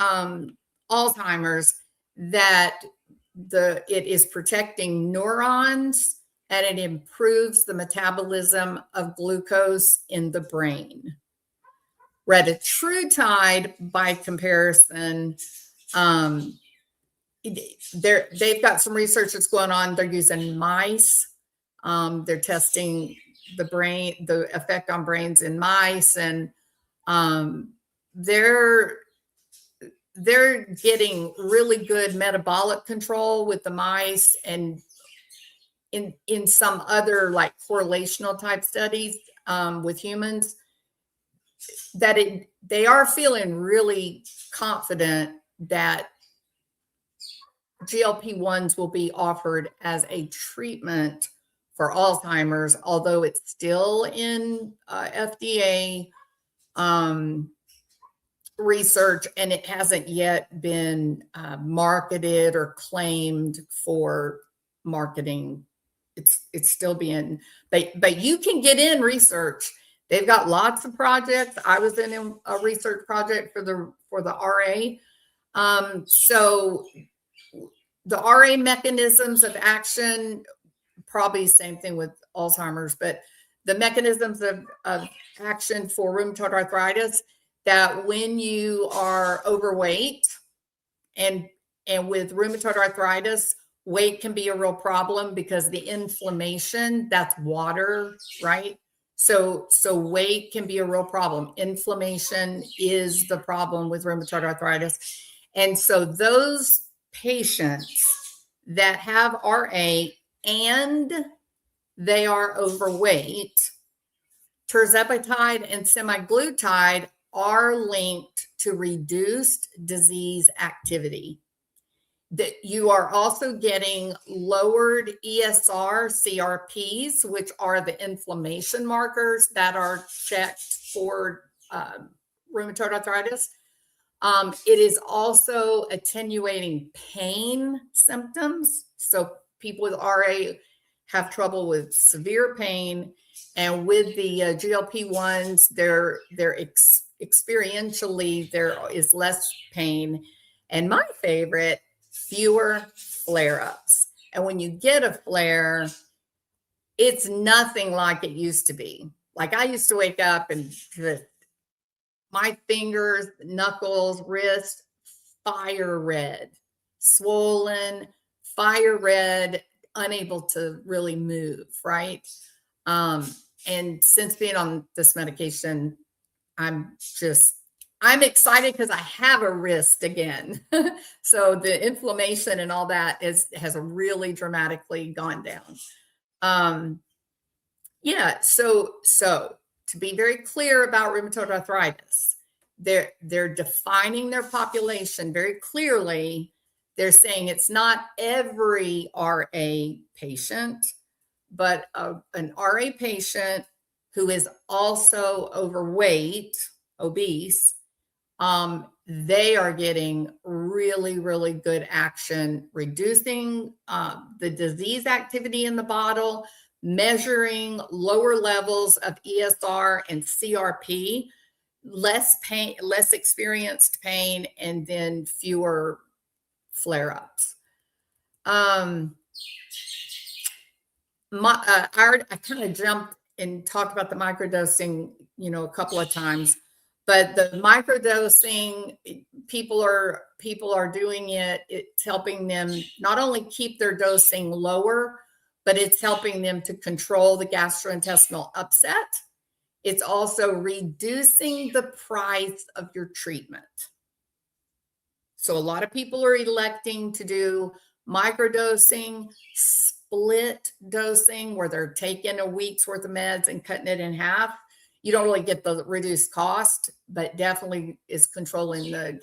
B: Alzheimer's, that it is protecting neurons and it improves the metabolism of glucose in the brain. Retatrutide, by comparison, they've got some research that's going on. They're using mice. They're testing the effect on brains in mice, and they're getting really good metabolic control with the mice, and in some other like correlational type studies with humans, that they are feeling really confident that GLP-1s will be offered as a treatment for Alzheimer's, although it's still in FDA research, and it hasn't yet been marketed or claimed for marketing. It's still being, but you can get in research. They've got lots of projects. I was in a research project for the RA. So the RA mechanisms of action, probably same thing with Alzheimer's, but the mechanisms of action for rheumatoid arthritis, that when you are overweight, and with rheumatoid arthritis, weight can be a real problem because the inflammation, that's water, right? So weight can be a real problem. Inflammation is the problem with rheumatoid arthritis. And so those patients that have RA and they are overweight, Tirzepatide and Semiglutide are linked to reduced disease activity. That you are also getting lowered ESR CRPs, which are the inflammation markers that are checked for rheumatoid arthritis. It is also attenuating pain symptoms. So people with RA have trouble with severe pain, and with the GLP-1s, they're experientially there is less pain. And my favorite, fewer flare-ups. And when you get a flare, it's nothing like it used to be. Like, I used to wake up and my fingers, knuckles, wrist, fire red, swollen, fire red, unable to really move, right? And since being on this medication, I'm excited because I have a wrist again. So the inflammation and all that has really dramatically gone down. Yeah, so to be very clear about rheumatoid arthritis, they're defining their population very clearly. They're saying it's not every RA patient, but an RA patient who is also overweight, obese, they are getting really, really good action, reducing the disease activity in the bottle, measuring lower levels of ESR and CRP. less pain, less experienced pain, and then fewer flare-ups. I kind of jumped and talked about the microdosing, a couple of times, but the microdosing, people are doing it. It's helping them not only keep their dosing lower, but it's helping them to control the gastrointestinal upset. It's also reducing the price of your treatment. So a lot of people are electing to do microdosing, split dosing, where they're taking a week's worth of meds and cutting it in half. You don't really get the reduced cost, but definitely is controlling the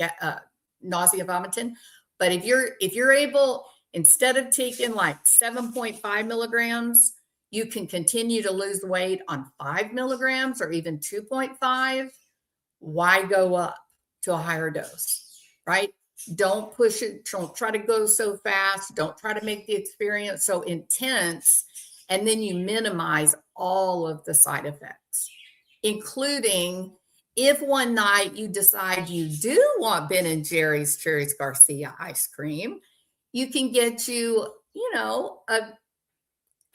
B: nausea, vomiting. But if you're able, instead of taking like 7.5 milligrams, you can continue to lose weight on 5 milligrams or even 2.5. Why go up to a higher dose, right? Don't push it. Don't try to go so fast. Don't try to make the experience so intense. And then you minimize all of the side effects, including if one night you decide you do want Ben & Jerry's Cherries Garcia ice cream, you can get a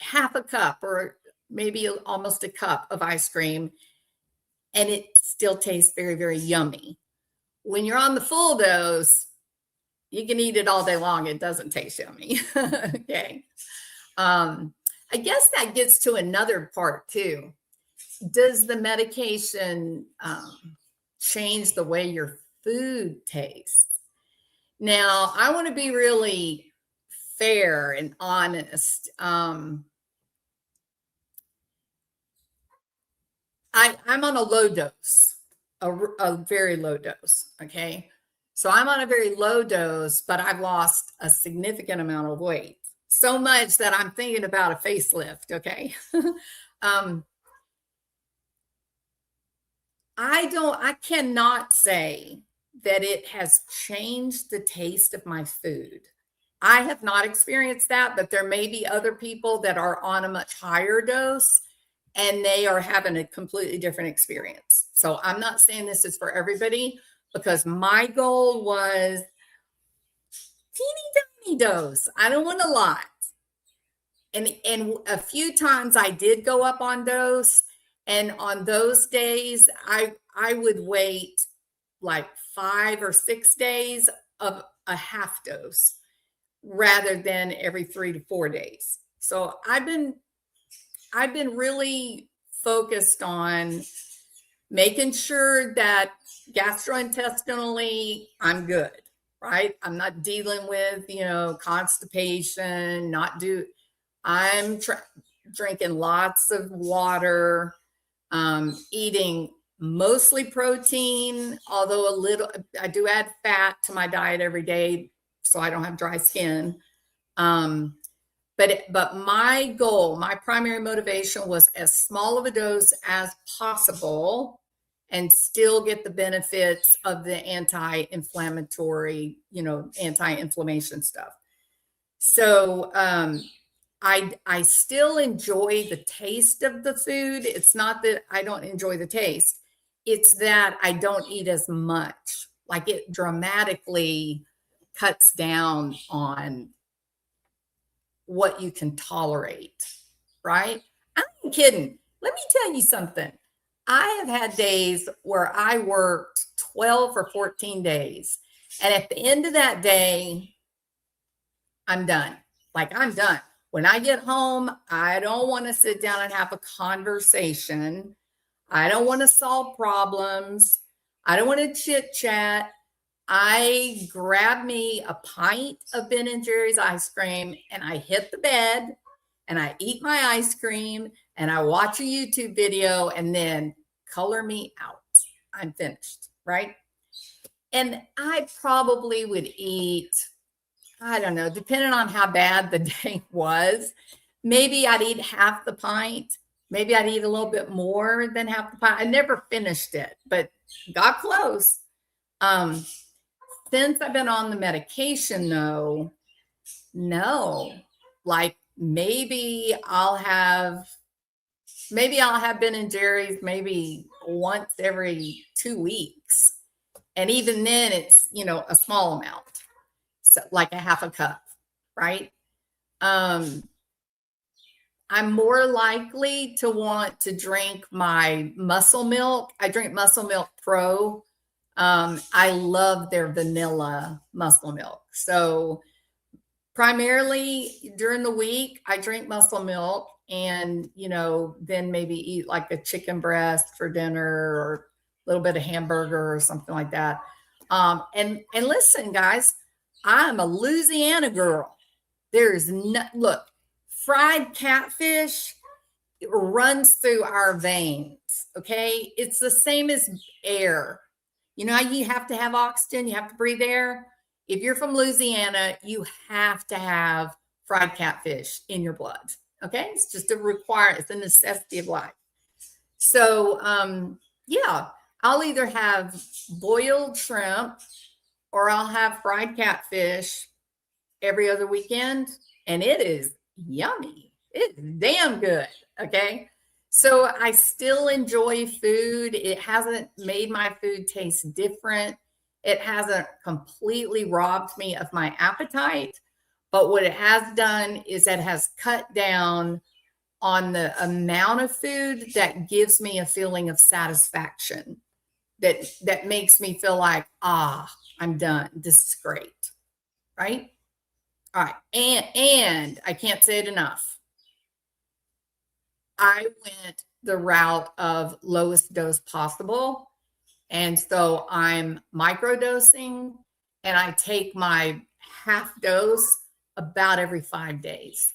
B: half a cup or maybe almost a cup of ice cream, and it still tastes very, very yummy. When you're on the full dose, you can eat it all day long. It doesn't taste yummy. Okay. I guess that gets to another part too. Does the medication change the way your food tastes? Now, I want to be really fair and honest. I'm on a low dose, a very low dose. Okay. So I'm on a very low dose, but I've lost a significant amount of weight. So much that I'm thinking about a facelift. Okay. I cannot say that it has changed the taste of my food. I have not experienced that, but there may be other people that are on a much higher dose and they are having a completely different experience. So I'm not saying this is for everybody, because my goal was teeny tiny dose. I don't want a lot. And a few times I did go up on dose. And on those days, I would wait like 5 or 6 days of a half dose rather than every 3 to 4 days. So I've been really focused on making sure that gastrointestinally I'm good, right? I'm not dealing with, constipation, I'm drinking lots of water, eating mostly protein, although I do add fat to my diet every day so I don't have dry skin. But my goal, my primary motivation was as small of a dose as possible and still get the benefits of the anti-inflammatory, anti-inflammation stuff. So I still enjoy the taste of the food. It's not that I don't enjoy the taste. It's that I don't eat as much. Like, it dramatically cuts down on what you can tolerate, right? I ain't kidding. Let me tell you something. I have had days where I worked 12 or 14 days. And at the end of that day, I'm done. Like, I'm done. When I get home, I don't want to sit down and have a conversation. I don't want to solve problems. I don't want to chit chat. I grab me a pint of Ben & Jerry's ice cream and I hit the bed and I eat my ice cream and I watch a YouTube video and then color me out. I'm finished, right? And I probably would eat, I don't know, depending on how bad the day was, maybe I'd eat half the pint. Maybe I'd eat a little bit more than half the pint. I never finished it, but got close. Since I've been on the medication, though, no, like maybe I'll have Ben & Jerry's maybe once every 2 weeks. And even then it's, a small amount. So like a half a cup, right? I'm more likely to want to drink my muscle milk. I drink Muscle Milk Pro. I love their vanilla muscle milk. So primarily during the week, I drink muscle milk and, then maybe eat like a chicken breast for dinner or a little bit of hamburger or something like that. And listen, guys, I'm a Louisiana girl. There's no, look, fried catfish runs through our veins. Okay. It's the same as air. You know how you have to have oxygen, you have to breathe air. If you're from Louisiana, you have to have fried catfish in your blood. Okay. It's just it's a necessity of life. So, yeah, I'll either have boiled shrimp or I'll have fried catfish every other weekend, and it is yummy. It's damn good. Okay. So I still enjoy food. It hasn't made my food taste different. It hasn't completely robbed me of my appetite. But what it has done is it has cut down on the amount of food that gives me a feeling of satisfaction, that makes me feel like, I'm done. This is great. Right? All right. And I can't say it enough. I went the route of lowest dose possible. And so I'm microdosing and I take my half dose about every 5 days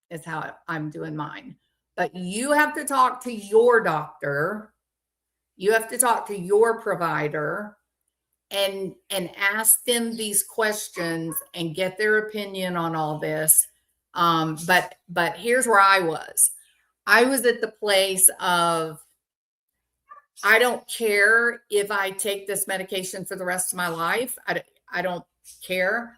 B: is how I'm doing mine. But you have to talk to your doctor. You have to talk to your provider and ask them these questions and get their opinion on all this. But here's where I was. I was at the place of, I don't care if I take this medication for the rest of my life. I don't care.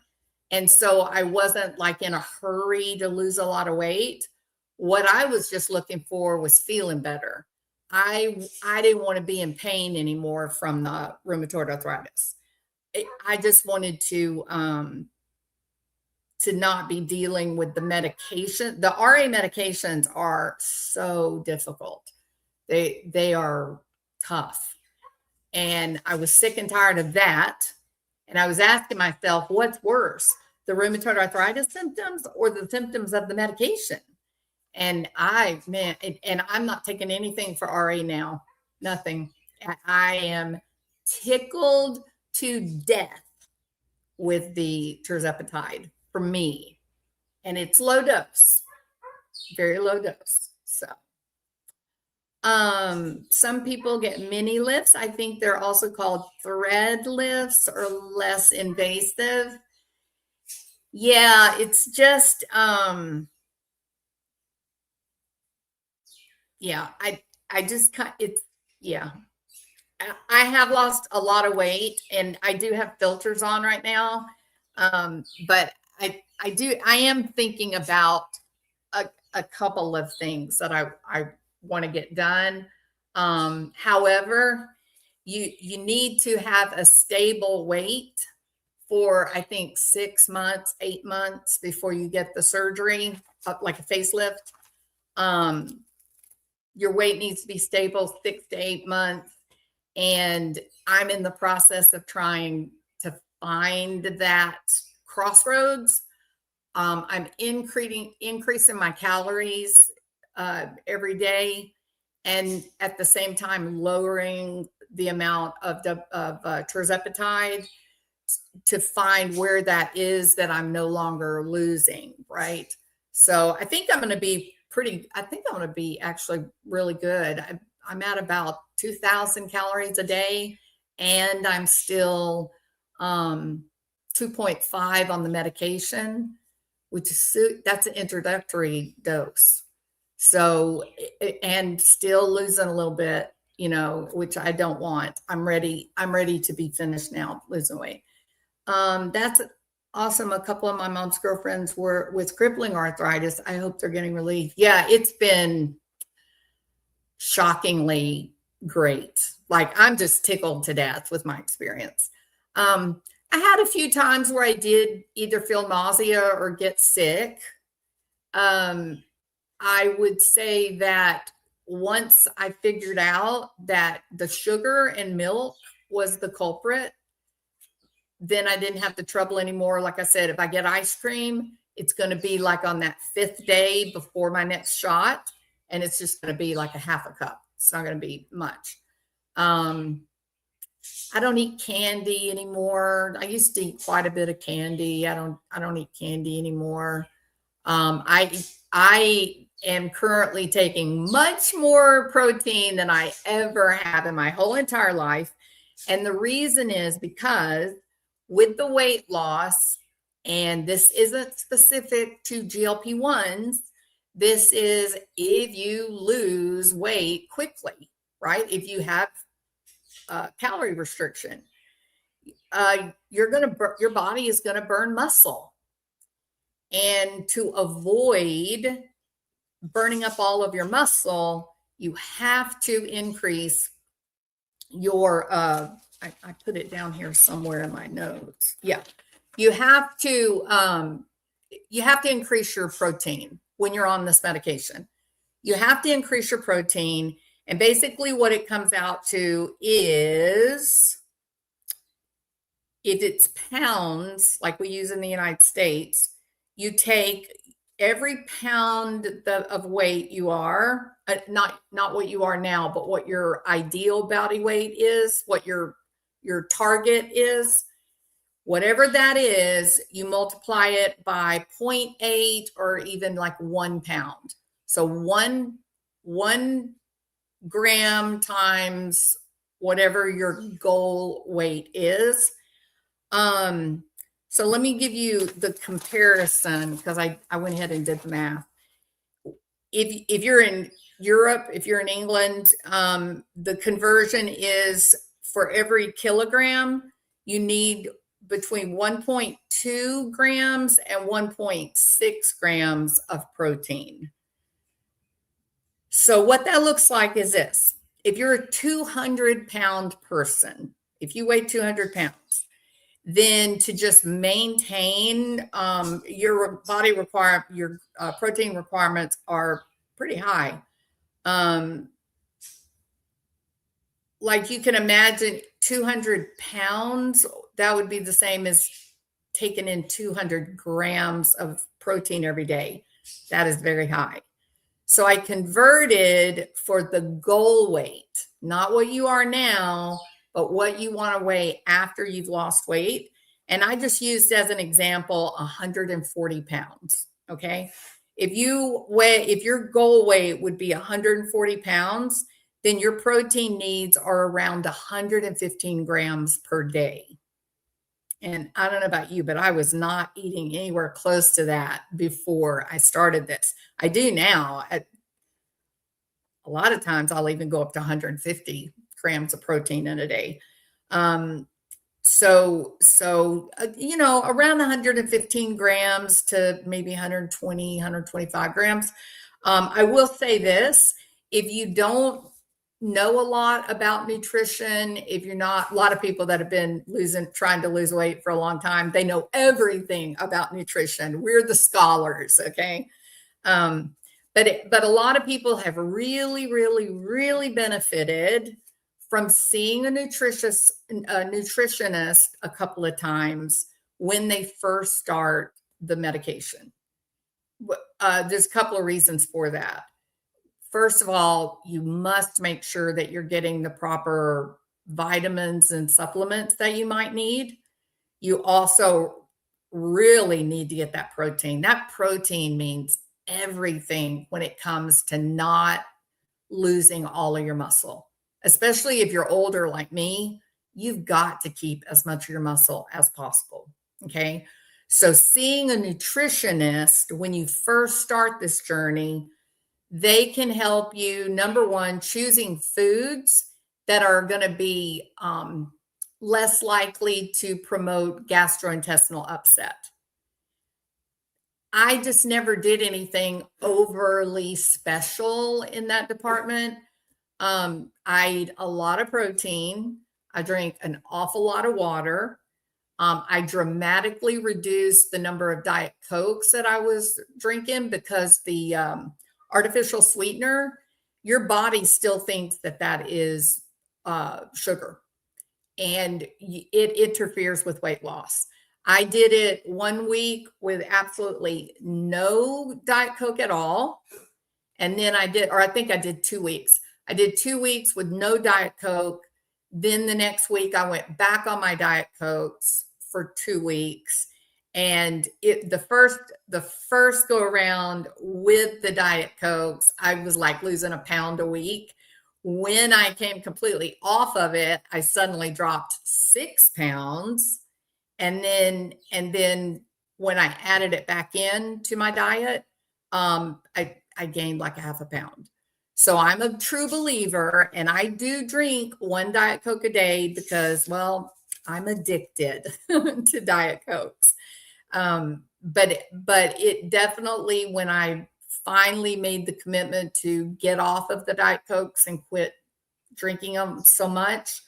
B: And so I wasn't like in a hurry to lose a lot of weight. What I was just looking for was feeling better. I didn't want to be in pain anymore from the rheumatoid arthritis. I just wanted to not be dealing with the medication. The RA medications are so difficult. They are tough. And I was sick and tired of that. And I was asking myself, what's worse, the rheumatoid arthritis symptoms or the symptoms of the medication? And and I'm not taking anything for RA now, nothing. I am tickled to death with the Tirzepatide for me. And it's low dose, very low dose. So, some people get mini lifts. I think they're also called thread lifts or less invasive. Yeah, it's just, yeah, I just yeah. I have lost a lot of weight and I do have filters on right now. But I am thinking about a couple of things that I want to get done. However, you need to have a stable weight for, I think, 6 months, 8 months before you get the surgery, like a facelift. Your weight needs to be stable 6 to 8 months. And I'm in the process of trying to find that crossroads. I'm increasing my calories every day, and at the same time lowering the amount of Tirzepatide to find where that is that I'm no longer losing. Right. So I think I'm going to be actually really good. I'm at about 2,000 calories a day, and I'm still 2.5 on the medication, that's an introductory dose. So, and still losing a little bit, which I don't want. I'm ready to be finished now, losing weight. That's awesome. A couple of my mom's girlfriends were with crippling arthritis. I hope they're getting relief. Yeah, it's been shockingly great. Like, I'm just tickled to death with my experience. I had a few times where I did either feel nausea or get sick. I would say that once I figured out that the sugar and milk was the culprit, then I didn't have the trouble anymore. Like I said, if I get ice cream, it's going to be like on that 5th day before my next shot, and it's just going to be like a half a cup. It's not going to be much. I don't eat candy anymore. I used to eat quite a bit of candy. I don't eat candy anymore. I am currently taking much more protein than I ever have in my whole entire life. And the reason is because with the weight loss, and this isn't specific to GLP-1s, this is if you lose weight quickly, right? If you have calorie restriction, your body is going to burn muscle. And to avoid burning up all of your muscle, you have to increase your, I put it down here somewhere in my notes. Yeah. You have to increase your protein when you're on this medication. You have to increase your protein. And basically what it comes out to is, if it's pounds, like we use in the United States, you take every pound of weight you are, not what you are now, but what your ideal body weight is, what your target is, whatever that is, you multiply it by 0.8 or even like 1 pound. So one gram times whatever your goal weight is. So let me give you the comparison, because I went ahead and did the math. If you're in Europe, if you're in England, the conversion is for every kilogram, you need between 1.2 grams and 1.6 grams of protein. So what that looks like is this. If you're a 200-pound person, if you weigh 200 pounds, then to just maintain your body your protein requirements are pretty high. Like you can imagine 200 pounds, that would be the same as taking in 200 grams of protein every day. That is very high. So I converted for the goal weight, not what you are now, but what you want to weigh after you've lost weight. And I just used as an example 140 pounds. Okay. If your goal weight would be 140 pounds, then your protein needs are around 115 grams per day. And I don't know about you, but I was not eating anywhere close to that before I started this. I do now. A lot of times I'll even go up to 150 grams of protein in a day. So around 115 grams to maybe 120, 125 grams. I will say this, if you don't know a lot about nutrition, if you're not, a lot of people that have been trying to lose weight for a long time, they know everything about nutrition. We're the scholars, okay? But a lot of people have really, really, really benefited from seeing a nutritionist a couple of times when they first start the medication. There's a couple of reasons for that. First of all, you must make sure that you're getting the proper vitamins and supplements that you might need. You also really need to get that protein. That protein means everything when it comes to not losing all of your muscle. Especially if you're older like me, you've got to keep as much of your muscle as possible. Okay. So seeing a nutritionist when you first start this journey, they can help you, number one, choosing foods that are going to be less likely to promote gastrointestinal upset. I just never did anything overly special in that department. I eat a lot of protein. I drink an awful lot of water. I dramatically reduced the number of Diet Cokes that I was drinking because the artificial sweetener, your body still thinks that that is sugar, and it interferes with weight loss. I did it 1 week with absolutely no Diet Coke at all. And then I think I did 2 weeks. I did 2 weeks with no Diet Coke. Then the next week I went back on my Diet Cokes for 2 weeks. And the first go around with the Diet Cokes, I was like losing a pound a week. When I came completely off of it, I suddenly dropped 6 pounds. And then when I added it back in to my diet, I gained like a half a pound. So I'm a true believer, and I do drink one Diet Coke a day because, well, I'm addicted to Diet Cokes. But it definitely, when I finally made the commitment to get off of the Diet Cokes and quit drinking them so much,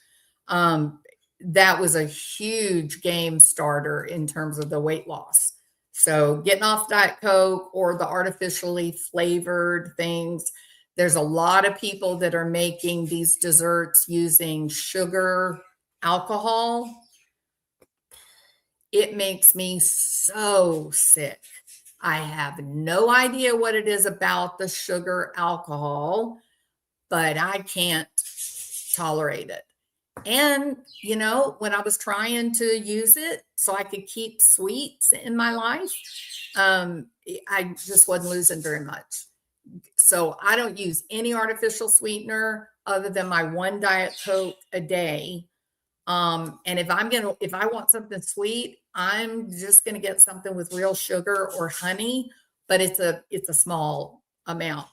B: that was a huge game starter in terms of the weight loss. So getting off Diet Coke or the artificially flavored things, there's a lot of people that are making these desserts using sugar alcohol. It makes me so sick. I have no idea what it is about the sugar alcohol, but I can't tolerate it. And, when I was trying to use it so I could keep sweets in my life, I just wasn't losing very much. So I don't use any artificial sweetener other than my one Diet Coke a day. And if I want something sweet, I'm just going to get something with real sugar or honey, but it's a small amount.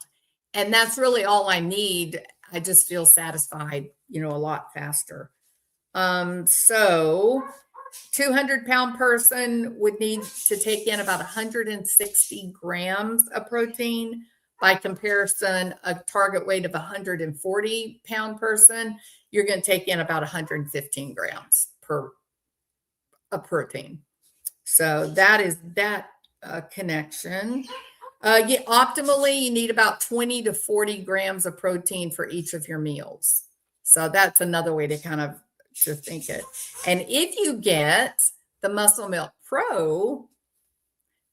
B: And that's really all I need. I just feel satisfied, a lot faster. So 200-pound person would need to take in about 160 grams of protein. By comparison, a target weight of 140-pound person, you're going to take in about 115 grams of protein. So that is that connection. Optimally, you need about 20 to 40 grams of protein for each of your meals. So that's another way to kind of to think it. And if you get the Muscle Milk Pro,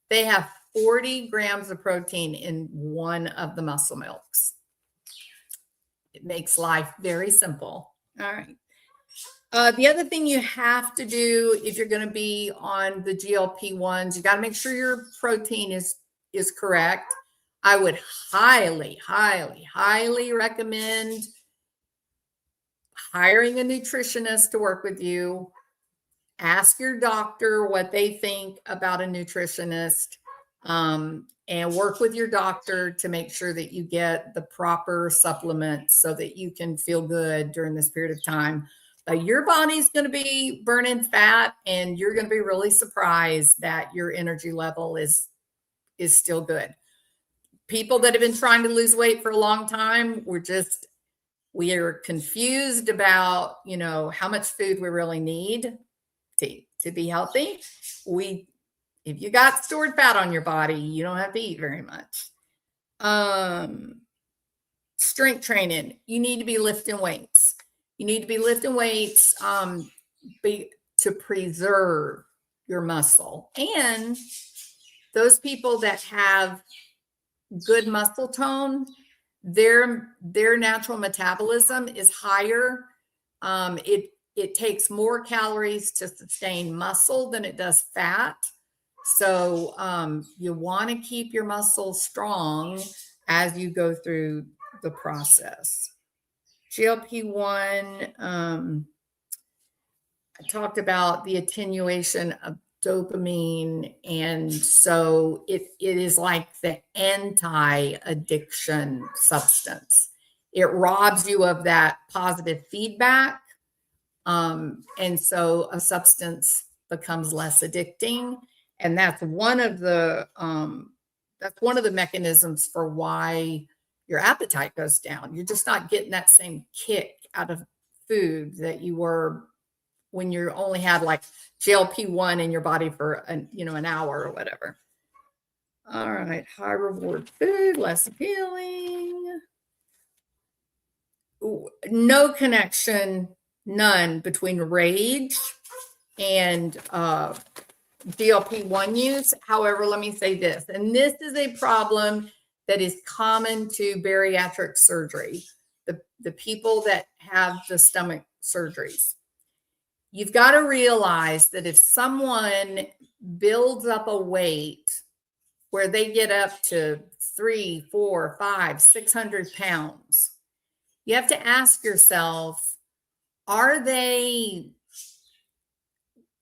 B: they have 40 grams of protein in one of the muscle milks. It makes life very simple. All right. The other thing you have to do if you're going to be on the GLP-1s, you got to make sure your protein is correct. I would highly, highly, highly recommend hiring a nutritionist to work with you. Ask your doctor what they think about a nutritionist, and work with your doctor to make sure that you get the proper supplements so that you can feel good during this period of time. But your body's going to be burning fat, and you're going to be really surprised that your energy level is still good. People that have been trying to lose weight for a long time, we are confused about, how much food we really need to be healthy. If you got stored fat on your body, you don't have to eat very much. Strength training, you need to be lifting weights. You need to be lifting weights to preserve your muscle. And those people that have good muscle tone, their natural metabolism is higher. It takes more calories to sustain muscle than it does fat. So you want to keep your muscles strong as you go through the process. GLP-1, I talked about the attenuation of dopamine, and so it is like the anti-addiction substance. It robs you of that positive feedback, and so a substance becomes less addicting, and that's one of the mechanisms for why your appetite goes down. You're just not getting that same kick out of food that you were when you only had like GLP-1 in your body for an hour or whatever. All right, high reward food, less appealing. No connection, none between rage and GLP-1 use. However, let me say this, and this is a problem that is common to bariatric surgery, the people that have the stomach surgeries. You've got to realize that if someone builds up a weight where they get up to 3, 4, 5, 600 pounds, you have to ask yourself, are they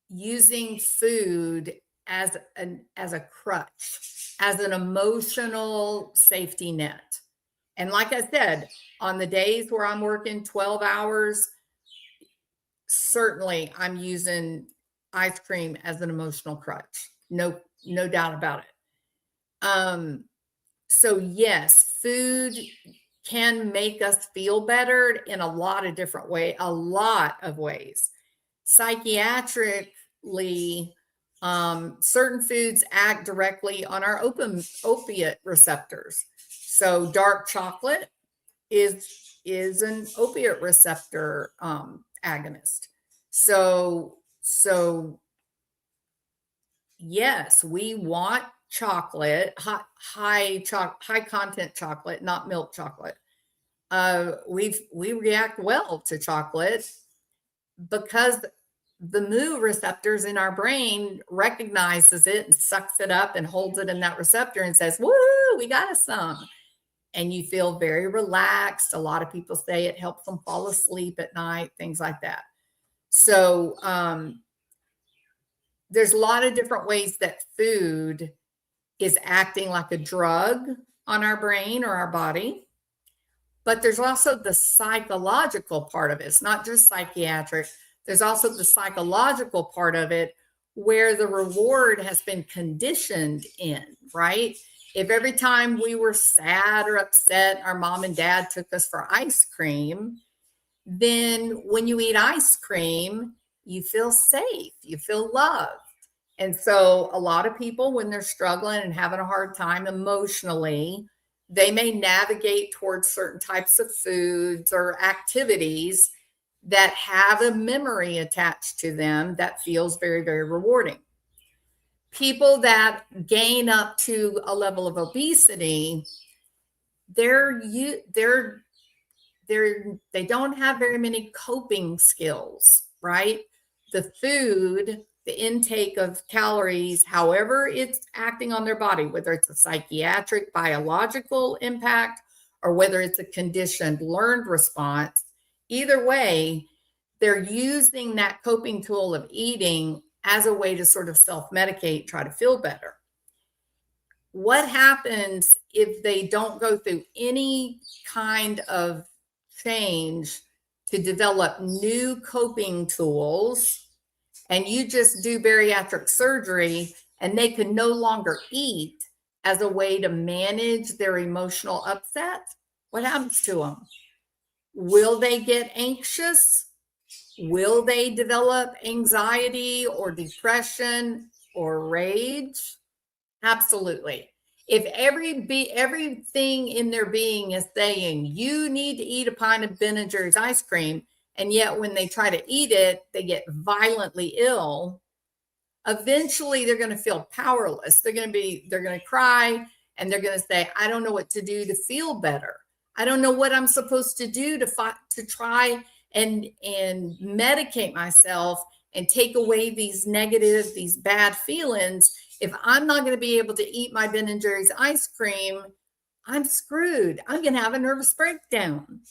B: using food as a crutch, as an emotional safety net? And like I said, on the days where I'm working 12 hours, certainly I'm using ice cream as an emotional crutch. No doubt about it. So yes, food can make us feel better in a lot of different ways, a lot of ways. Psychiatrically, certain foods act directly on our opiate receptors. So dark chocolate is an opiate receptor agonist. So yes, we want chocolate, high content chocolate, not milk chocolate. We react well to chocolate because the mu receptors in our brain recognizes it and sucks it up and holds it in that receptor and says, "Woo, we got us some." And you feel very relaxed. A lot of people say it helps them fall asleep at night, things like that. So there's a lot of different ways that food is acting like a drug on our brain or our body. But there's also the psychological part of it. It's not just psychiatric. There's also the psychological part of it where the reward has been conditioned in, right? If every time we were sad or upset, our mom and dad took us for ice cream, then when you eat ice cream, you feel safe, you feel loved. And so a lot of people, when they're struggling and having a hard time emotionally, they may navigate towards certain types of foods or activities that have a memory attached to them that feels very, very rewarding. People that gain up to a level of obesity, they don't have very many coping skills, right? The food, the intake of calories, however it's acting on their body, whether it's a psychiatric, biological impact, or whether it's a conditioned, learned response, either way, they're using that coping tool of eating as a way to sort of self-medicate, try to feel better. What happens if they don't go through any kind of change to develop new coping tools, and you just do bariatric surgery and they can no longer eat as a way to manage their emotional upset? What happens to them? Will they get anxious? Will they develop anxiety or depression or rage? Absolutely. If everything in their being is saying, you need to eat a pint of Ben & Jerry's ice cream, and yet when they try to eat it, they get violently ill, eventually they're going to feel powerless. They're going to cry, and they're going to say, I don't know what to do to feel better. I don't know what I'm supposed to do to try and medicate myself and take away these bad feelings. If I'm not going to be able to eat my Ben & Jerry's ice cream, I'm screwed. I'm going to have a nervous breakdown.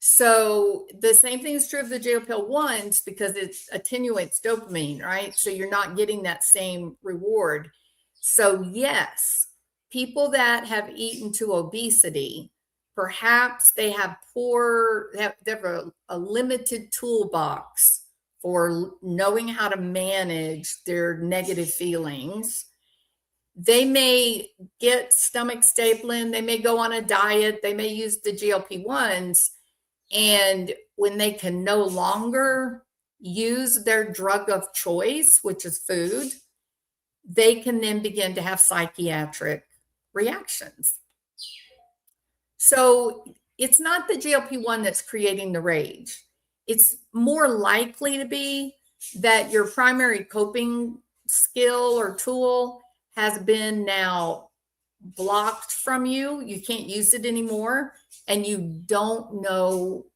B: So the same thing is true of the GLP-1s because it attenuates dopamine, right? So you're not getting that same reward. So yes, people that have eaten to obesity, perhaps they have a limited toolbox for knowing how to manage their negative feelings. They may get stomach stapling. They may go on a diet. They may use the GLP-1s. And when they can no longer use their drug of choice, which is food, they can then begin to have psychiatric reactions. So it's not the GLP-1 that's creating the rage. It's more likely to be that your primary coping skill or tool has been now blocked from you. You can't use it anymore, and you don't know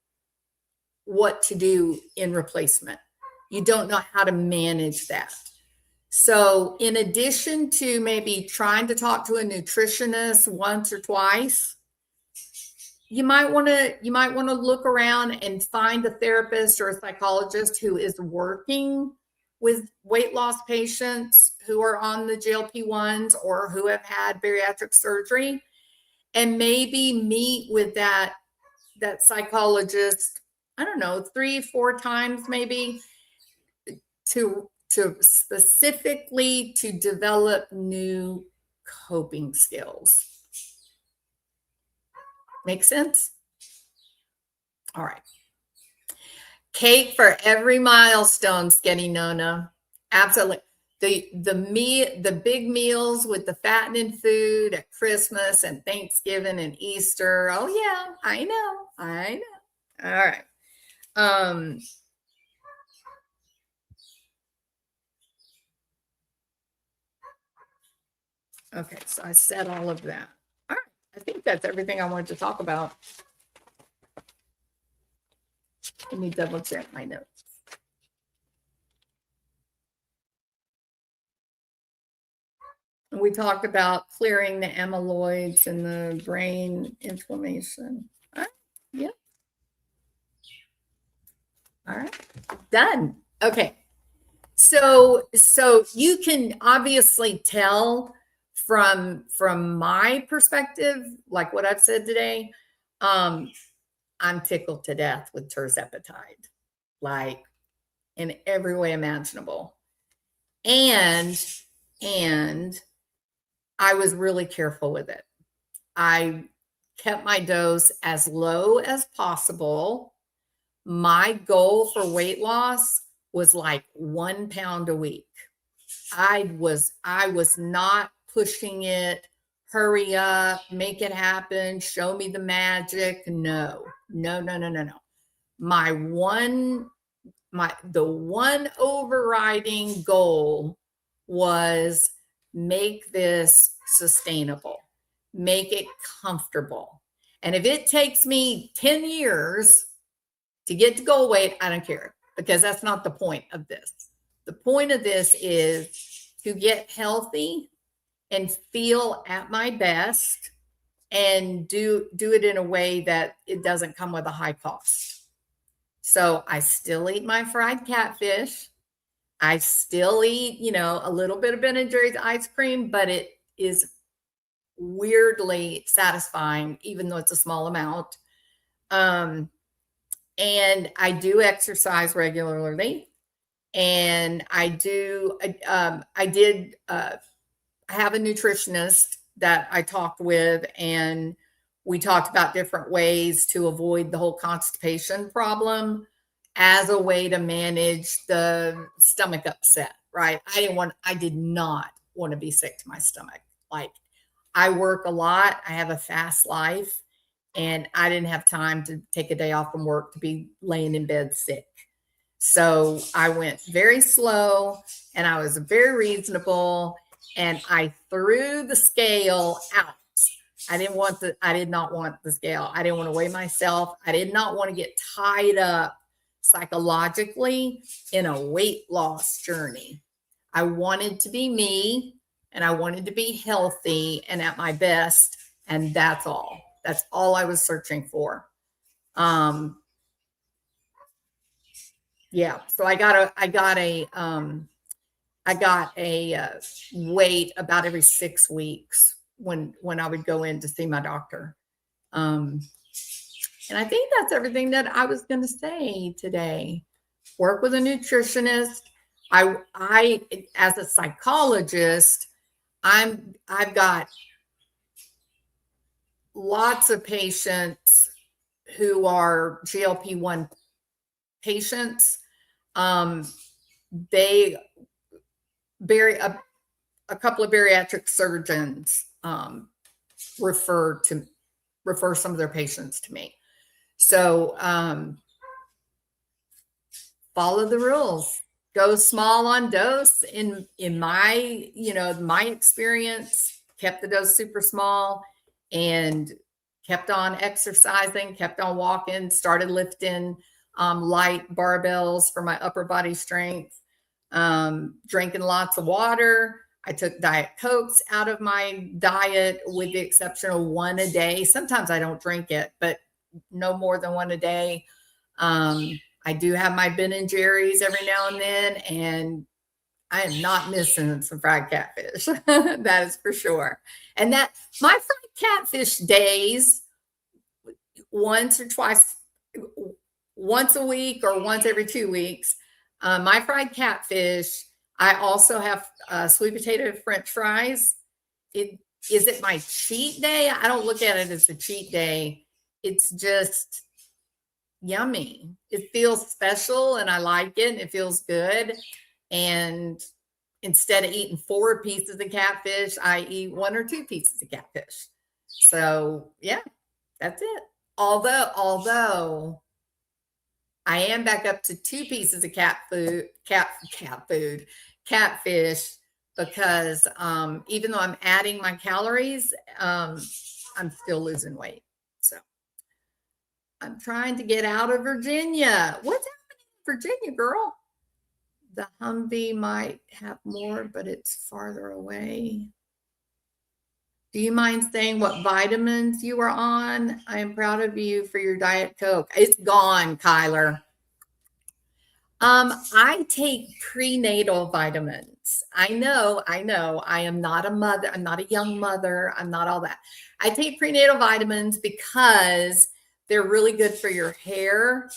B: what to do in replacement. You don't know how to manage that. So in addition to maybe trying to talk to a nutritionist once or twice, you might want to look around and find a therapist or a psychologist who is working with weight loss patients who are on the GLP-1s or who have had bariatric surgery, and maybe meet with that psychologist, I don't know, 3-4 times maybe, to specifically to develop new coping skills. Make sense? All right. Cake for every milestone, Skinny Nona. Absolutely. The big meals with the fattening food at Christmas and Thanksgiving and Easter. Oh yeah, I know. All right. Okay, so I said all of that. All right, I think that's everything I wanted to talk about. Let me double check my notes. We talked about clearing the amyloids and the brain inflammation. All right. Yeah. All right. Done. Okay. So you can obviously tell from my perspective, like what I've said today, I'm tickled to death with Tirzepatide, like in every way imaginable. And I was really careful with it. I kept my dose as low as possible. My goal for weight loss was like 1 pound a week. I was not pushing it, hurry up, make it happen, show me the magic. No. The one overriding goal was make this sustainable, make it comfortable. And if it takes me 10 years to get to goal weight, I don't care, because that's not the point of this. The point of this is to get healthy and feel at my best and do it in a way that it doesn't come with a high cost. So I still eat my fried catfish. I still eat, a little bit of Ben & Jerry's ice cream, but it is weirdly satisfying, even though it's a small amount. And I do exercise regularly. And I have a nutritionist that I talked with, and we talked about different ways to avoid the whole constipation problem as a way to manage the stomach upset, right? I did not want to be sick to my stomach. Like, I work a lot. I have a fast life, and I didn't have time to take a day off from work to be laying in bed sick. So I went very slow, and I was very reasonable, and I threw the scale out. I did not want the scale. I didn't want to weigh myself. I did not want to get tied up psychologically in a weight loss journey. I wanted to be me, and I wanted to be healthy and at my best. And that's all. That's all I was searching for. Yeah. So I got a weight about every 6 weeks when I would go in to see my doctor. And I think that's everything that I was going to say today. Work with a nutritionist. I as a psychologist, I've got lots of patients who are GLP-1 patients. They a couple of bariatric surgeons refer some of their patients to me. So follow the rules. Go small on dose. In my my experience, kept the dose super small and kept on exercising, kept on walking, started lifting light barbells for my upper body strength, drinking lots of water. I took Diet Cokes out of my diet with the exception of one a day. Sometimes I don't drink it, but no more than one a day. I do have my Ben and Jerry's every now and then, and I am not missing some fried catfish. That is for sure. And that my fried catfish days, once a week or once every 2 weeks, my fried catfish. I also have sweet potato French fries. Is it my cheat day? I don't look at it as a cheat day. It's just yummy. It feels special and I like it. And it feels good. And instead of eating 4 pieces of catfish, I eat 1 or 2 pieces of catfish. So yeah, that's it. Although I am back up to 2 pieces of catfish, because even though I'm adding my calories, I'm still losing weight. So I'm trying to get out of Virginia. What's happening in Virginia, girl? The Humvee might have more, but it's farther away. Do you mind saying what vitamins you are on? I am proud of you for your Diet Coke. It's gone, Kyler. I take prenatal vitamins. I know. I am not a mother. I'm not a young mother. I'm not all that. I take prenatal vitamins because they're really good for your hair,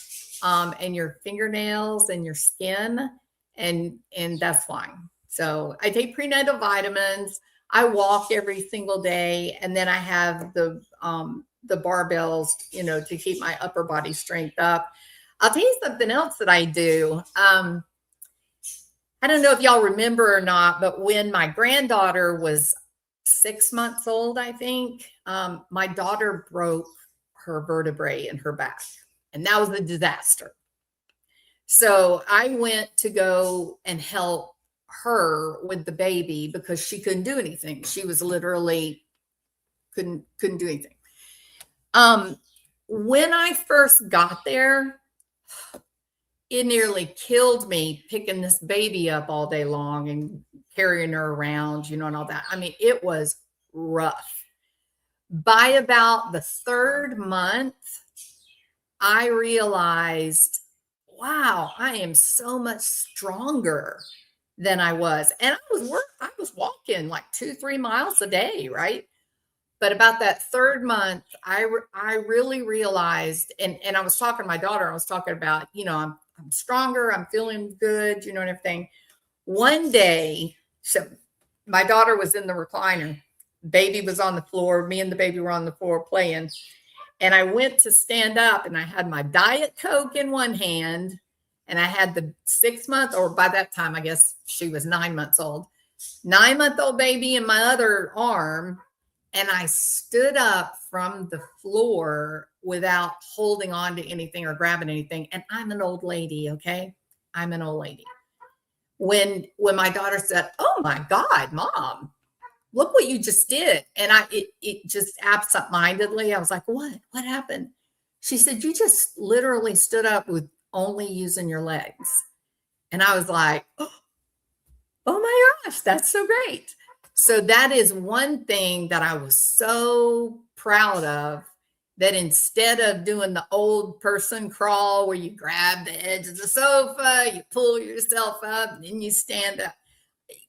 B: and your fingernails and your skin. And that's fine. So I take prenatal vitamins. I walk every single day, and then I have the barbells, to keep my upper body strength up. I'll tell you something else that I do. I don't know if y'all remember or not, but when my granddaughter was 6 months old, I think, my daughter broke her vertebrae in her back, and that was a disaster. So I went to go and help her with the baby because she couldn't do anything. She was literally couldn't do anything. When I first got there, it nearly killed me picking this baby up all day long and carrying her around, and all that. I mean, it was rough. By about the 3rd month, I realized, wow, I am so much stronger than I was. And I was walking like 2-3 miles a day, right? But about that 3rd month, I really realized, and I was talking to my daughter, I was talking about, I'm stronger, I'm feeling good, and everything. One day, so my daughter was in the recliner, baby was on the floor, me and the baby were on the floor playing. And I went to stand up, and I had my Diet Coke in one hand, and I had the 6-month, or by that time, I guess she was 9 months old, 9-month-old baby in my other arm. And I stood up from the floor without holding on to anything or grabbing anything. And I'm an old lady, okay? I'm an old lady. When my daughter said, "Oh my God, Mom, look what you just did." And it just absentmindedly, I was like, what happened? She said, "You just literally stood up with only using your legs." And I was like, oh my gosh, that's so great. So that is one thing that I was so proud of, that instead of doing the old person crawl where you grab the edge of the sofa, you pull yourself up, and then you stand up.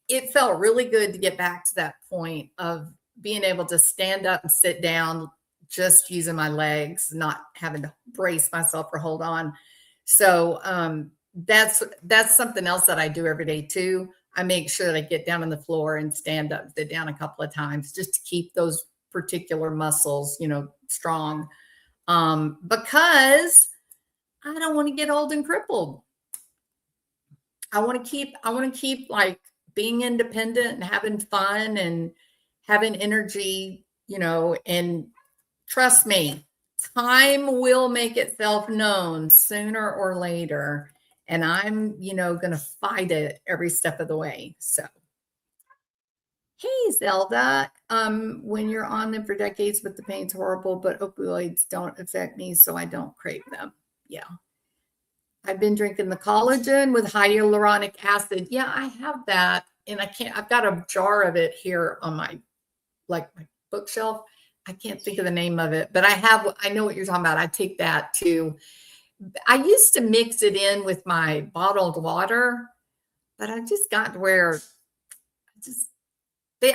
B: It felt really good to get back to that point of being able to stand up and sit down, just using my legs, not having to brace myself or hold on. So that's something else that I do every day too. I make sure that I get down on the floor and stand up, sit down a couple of times just to keep those particular muscles, strong. Because I don't want to get old and crippled. I want to keep like being independent and having fun and having energy, and trust me, time will make itself known sooner or later. And I'm, going to fight it every step of the way. So, hey, Zelda, when you're on them for decades, but the pain's horrible, but opioids don't affect me, so I don't crave them. Yeah. I've been drinking the collagen with hyaluronic acid. Yeah, I have that. And I've got a jar of it here on my bookshelf. I can't think of the name of it, but I know what you're talking about. I take that too. I used to mix it in with my bottled water, but I've just got to where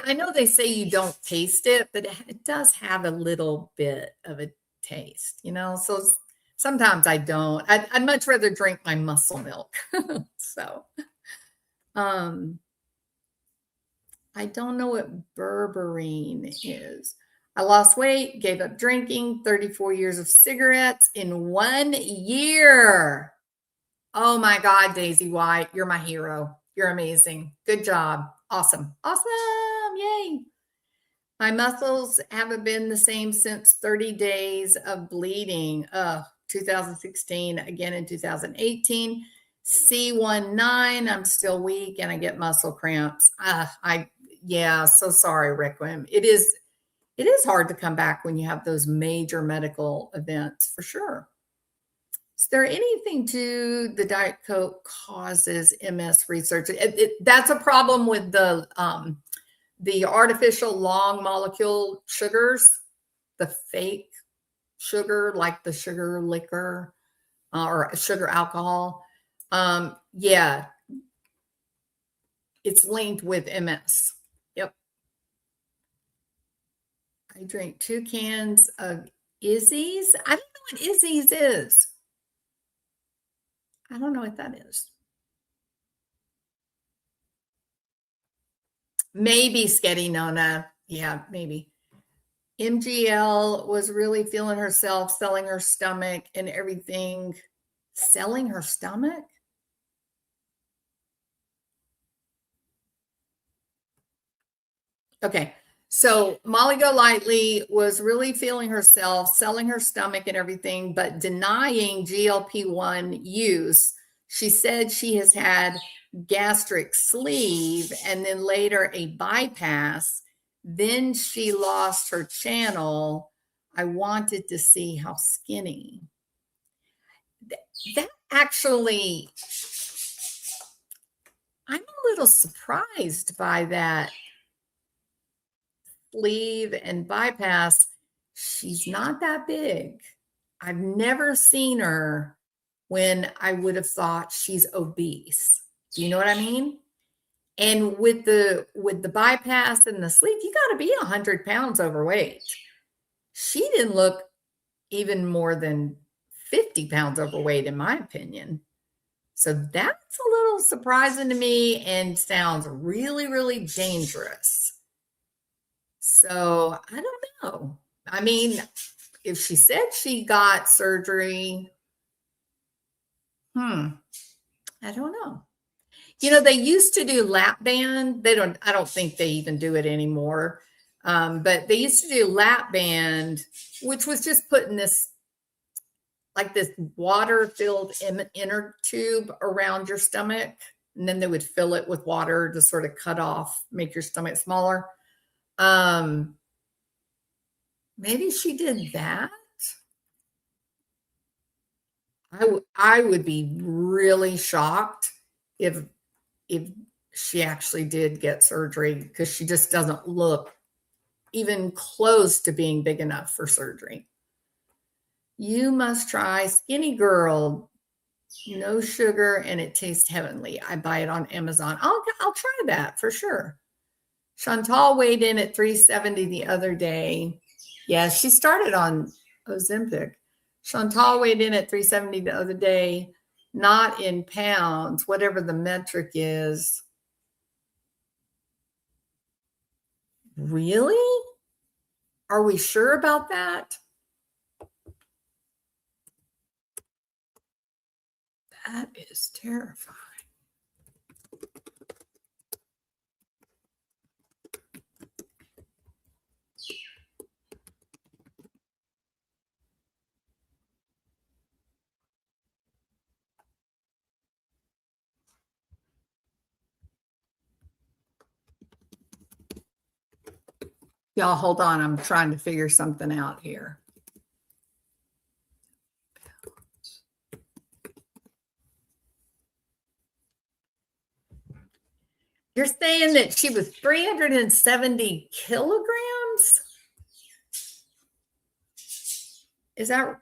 B: I know they say you don't taste it, but it does have a little bit of a taste, so sometimes I don't. I'd much rather drink my muscle milk. So, I don't know what berberine is. I lost weight, gave up drinking, 34 years of cigarettes in 1 year. Oh my God, Daisy White, you're my hero. You're amazing. Good job. Awesome. Awesome. Yay. My muscles haven't been the same since 30 days of bleeding. 2016, again in 2018. C19, I'm still weak and I get muscle cramps. So sorry, Requiem. It is hard to come back when you have those major medical events, for sure. Is there anything to the Diet Coke causes MS research? That's a problem with the artificial long molecule sugars, the fake sugar, like the sugar liquor or sugar alcohol. Yeah, it's linked with MS. Yep. I drank 2 cans of Izzy's. I don't know what Izzy's is. I don't know what that is. Maybe Sketty Nona. Yeah, maybe. MGL was really feeling herself, selling her stomach and everything. Selling her stomach? Okay. So Molly Golightly was really feeling herself, selling her stomach and everything, but denying GLP-1 use. She said she has had gastric sleeve and then later a bypass. Then she lost her channel. I wanted to see how skinny. That actually, I'm a little surprised by that. Sleeve and bypass, she's not that big. I've never seen her when I would have thought she's obese. Do you know what I mean? And with the bypass and the sleeve, you got to be 100 pounds overweight. She didn't look even more than 50 pounds overweight, in my opinion. So that's a little surprising to me and sounds really, really dangerous. So I don't know. I mean, if she said she got surgery, I don't know. They used to do lap band. I don't think they even do it anymore. But they used to do lap band, which was just putting this water-filled inner tube around your stomach. And then they would fill it with water to sort of cut off, make your stomach smaller. Maybe she did that. I would be really shocked if she actually did get surgery, because she just doesn't look even close to being big enough for surgery. You must try Skinny Girl. No sugar and it tastes heavenly. I buy it on Amazon. I'll try that for sure. Chantal weighed in at 370 the other day. Yeah, she started on Ozempic. Chantal weighed in at 370 the other day, not in pounds, whatever the metric is. Really? Are we sure about that? That is terrifying. Y'all hold on. I'm trying to figure something out here. You're saying that she was 370 kilograms? Is that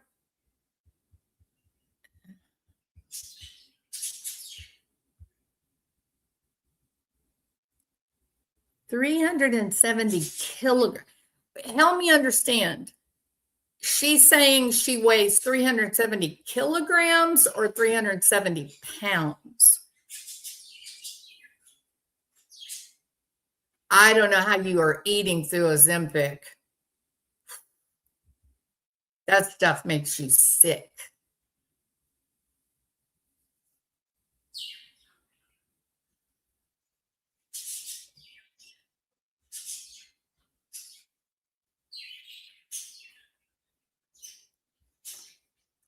B: 370 kilograms? Help me understand. She's saying she weighs 370 kilograms or 370 pounds? I don't know how you are eating through Ozempic. That stuff makes you sick.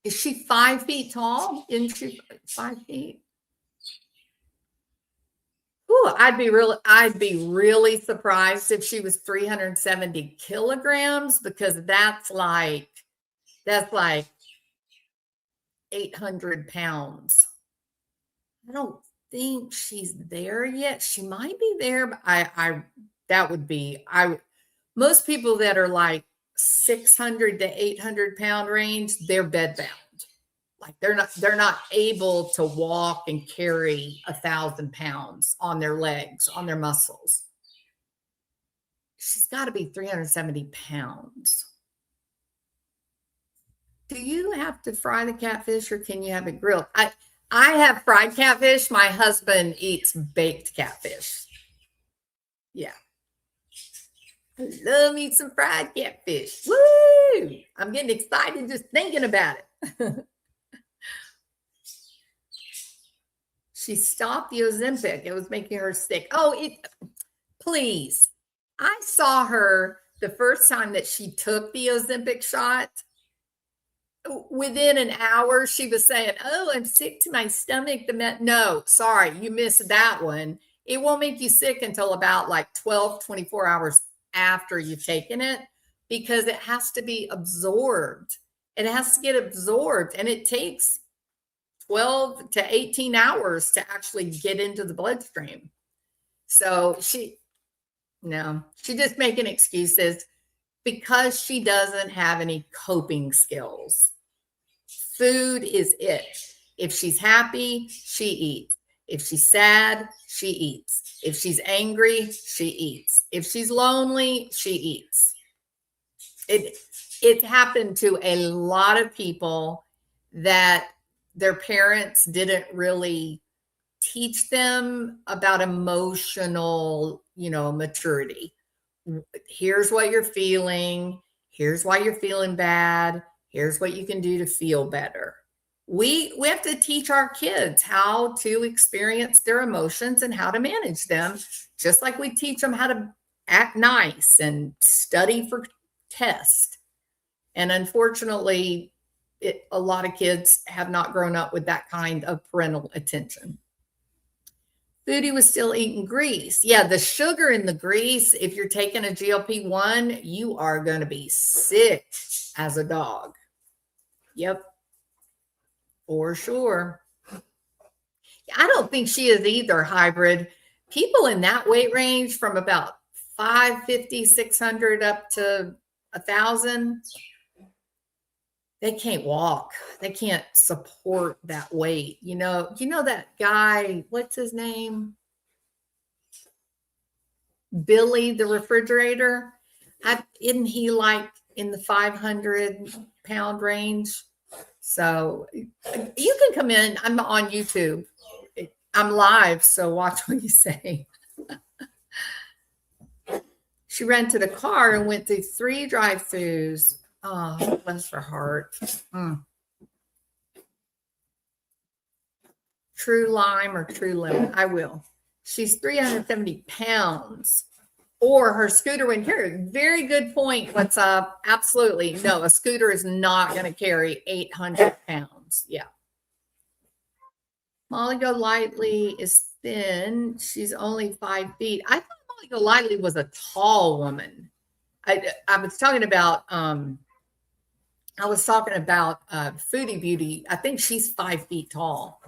B: Is she 5 feet tall? Isn't she 5 feet? Ooh, I'd be really surprised if she was 370 kilograms, because that's like 800 pounds. I don't think she's there yet. She might be there, but most people that are like 600 to 800 pound range, they're bedbound. Like they're not able to walk and carry 1,000 pounds on their legs, on their muscles. She's got to be 370 pounds. Do you have to fry the catfish, or can you have it grilled? I have fried catfish. My husband eats baked catfish. Yeah. I love me some fried catfish. Woo! I'm getting excited just thinking about it. She stopped the Ozempic. It was making her sick. Please. I saw her the first time that she took the Ozempic shot. Within an hour, she was saying, "Oh, I'm sick to my stomach." No, sorry, you missed that one. It won't make you sick until about like 12, 24 hours after you've taken it, because it has to be absorbed. It has to get absorbed, and it takes 12 to 18 hours to actually get into the bloodstream. So she's just making excuses because she doesn't have any coping skills. Food is it. If she's happy, she eats. If she's sad, she eats. If she's angry, she eats. If she's lonely, she eats. It happened to a lot of people that their parents didn't really teach them about emotional, maturity. Here's what you're feeling. Here's why you're feeling bad. Here's what you can do to feel better. We have to teach our kids how to experience their emotions and how to manage them, just like we teach them how to act nice and study for tests. And unfortunately, a lot of kids have not grown up with that kind of parental attention. Foodie was still eating grease. Yeah, the sugar in the grease, if you're taking a GLP-1, you are going to be sick as a dog. Yep, for sure. I don't think she is either, hybrid. People in that weight range from about 550, 600 up to 1,000, they can't walk. They can't support that weight. You know that guy, what's his name? Billy the refrigerator. Isn't he like in the 500 pound range? So you can come in. I'm on YouTube. I'm live, so watch what you say. She rented a car and went through 3 drive-throughs. Oh, bless her heart. True lime or true lemon? I will. She's 370 pounds. Or her scooter wouldn't carry. Very good point. What's up? Absolutely. No, a scooter is not going to carry 800 pounds. Yeah. Molly Go Lightly is thin. She's only 5 feet. I thought Molly Go Lightly was a tall woman. I was talking about Foodie Beauty. I think she's 5 feet tall.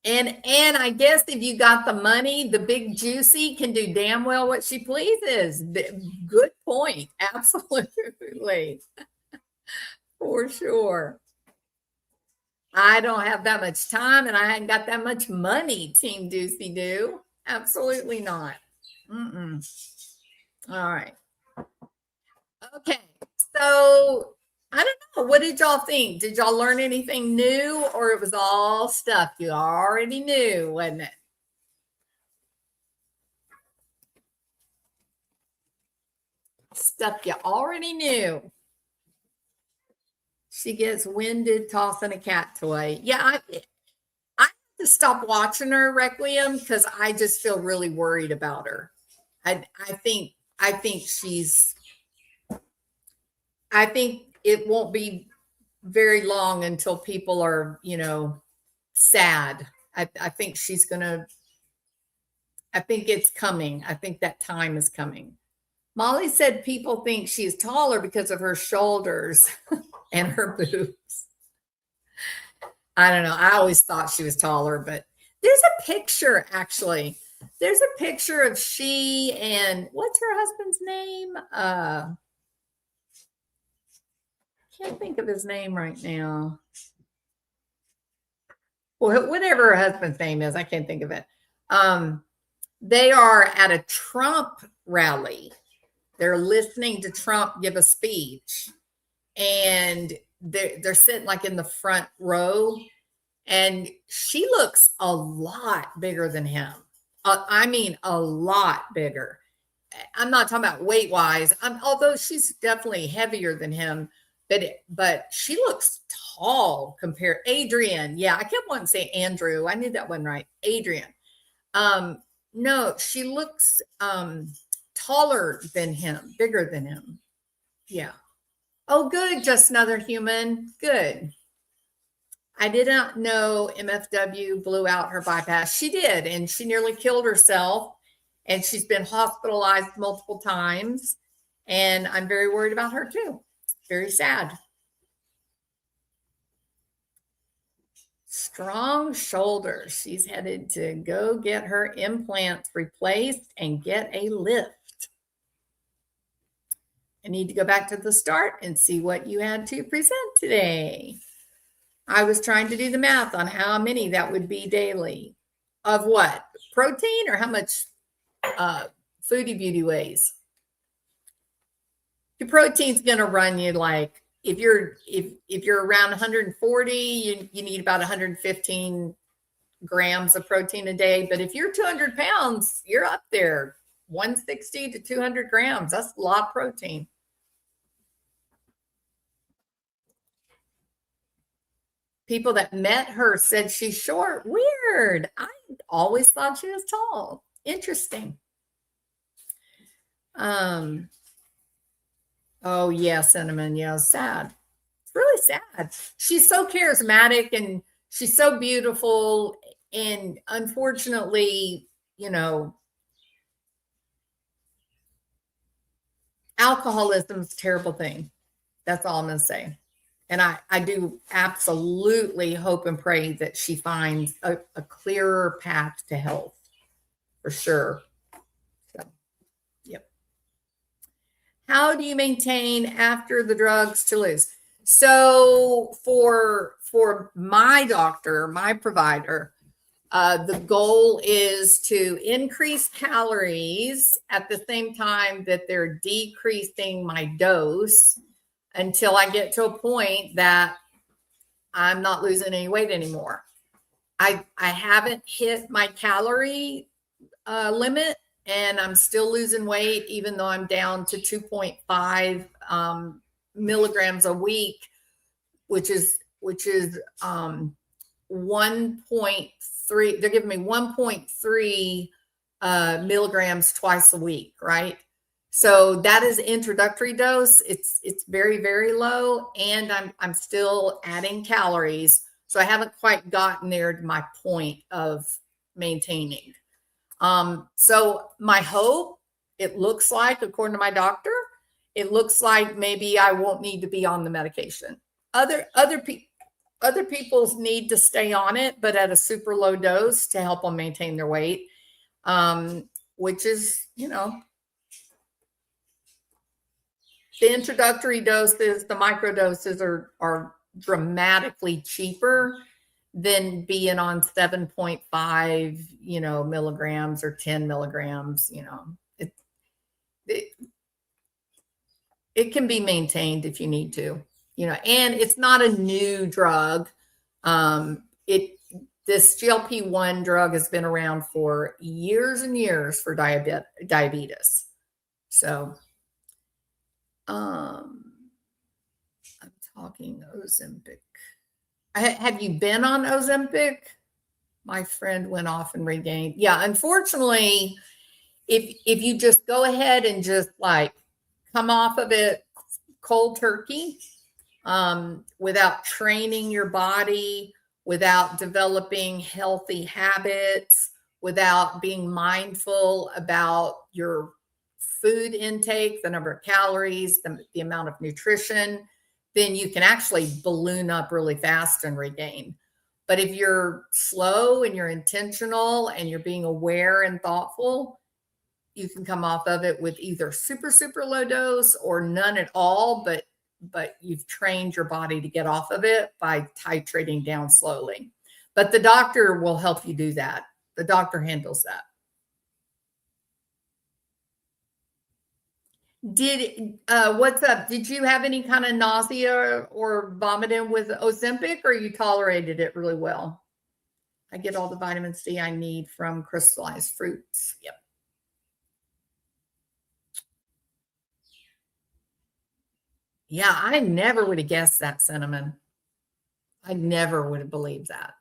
B: And I guess if you got the money, the big juicy can do damn well what she pleases. Good point. Absolutely. For sure. I don't have that much time and I ain't got that much money, Team Doocy Doo. Absolutely not. All right. Okay. So I don't know. What did y'all think? Did y'all learn anything new, or it was all stuff you already knew, wasn't it? Stuff you already knew. She gets winded tossing a cat toy. Yeah, I have to stop watching her, Requiem, because I just feel really worried about her. I think it won't be very long until people are, sad. I think it's coming. I think that time is coming. Molly said people think she's taller because of her shoulders and her boobs. I don't know. I always thought she was taller, but there's a picture, actually. There's a picture of she and what's her husband's name? Can't think of his name right now. Well, whatever her husband's name is, I can't think of it. They are at a Trump rally. They're listening to Trump give a speech, and they're sitting like in the front row, and she looks a lot bigger than him. I mean, a lot bigger. I'm not talking about weight wise. Although she's definitely heavier than him, but she looks tall compared. Adrian, yeah, I kept wanting to say Andrew. I knew that one right. Adrian. No, she looks taller than him, bigger than him. Yeah. Oh, good. Just another human. Good. I did not know MFW blew out her bypass. She did, and she nearly killed herself, and she's been hospitalized multiple times, and I'm very worried about her too. It's very sad. Strong shoulders. She's headed to go get her implants replaced and get a lift. I need to go back to the start and see what you had to present today. I was trying to do the math on how many that would be daily. Of what? Protein, or how much Foodie Beauty weighs? Your protein's going to run you like, if you're around 140, you need about 115 grams of protein a day. But if you're 200 pounds, you're up there, 160 to 200 grams. That's a lot of protein. People that met her said she's short. Weird. I always thought she was tall. Interesting. Oh yeah, Cinnamon. Yeah, sad. It's really sad. She's so charismatic and she's so beautiful. And unfortunately, alcoholism is a terrible thing. That's all I'm going to say. And I do absolutely hope and pray that she finds a clearer path to health, for sure. So, yep. How do you maintain after the drugs to lose? So for my doctor, my provider, the goal is to increase calories at the same time that they're decreasing my dose, until I get to a point that I'm not losing any weight anymore. I haven't hit my calorie limit, and I'm still losing weight, even though I'm down to 2.5 milligrams a week, which is 1.3. They're giving me 1.3 milligrams twice a week, right? So that is introductory dose. It's very, very low, and I'm still adding calories. So I haven't quite gotten there to my point of maintaining. So my hope, it looks like, according to my doctor, it looks like maybe I won't need to be on the medication. Other people's need to stay on it, but at a super low dose to help them maintain their weight, which is, the introductory doses, the micro doses are dramatically cheaper than being on 7.5, milligrams or 10 milligrams. It can be maintained if you need to, and it's not a new drug. This GLP-1 drug has been around for years and years for diabetes. So, I'm talking Ozempic. Have you been on Ozempic? My friend went off and regained. Yeah, unfortunately, if you just go ahead and just like come off of it cold turkey, without training your body, without developing healthy habits, without being mindful about your food intake, the number of calories, the amount of nutrition, then you can actually balloon up really fast and regain. But if you're slow and you're intentional and you're being aware and thoughtful, you can come off of it with either super, super low dose or none at all, but you've trained your body to get off of it by titrating down slowly. But the doctor will help you do that. The doctor handles that. What's up? Did you have any kind of nausea or vomiting with Ozempic, or you tolerated it really well? I get all the vitamin C I need from crystallized fruits. Yep. Yeah, I never would have guessed that, Cinnamon. I never would have believed that.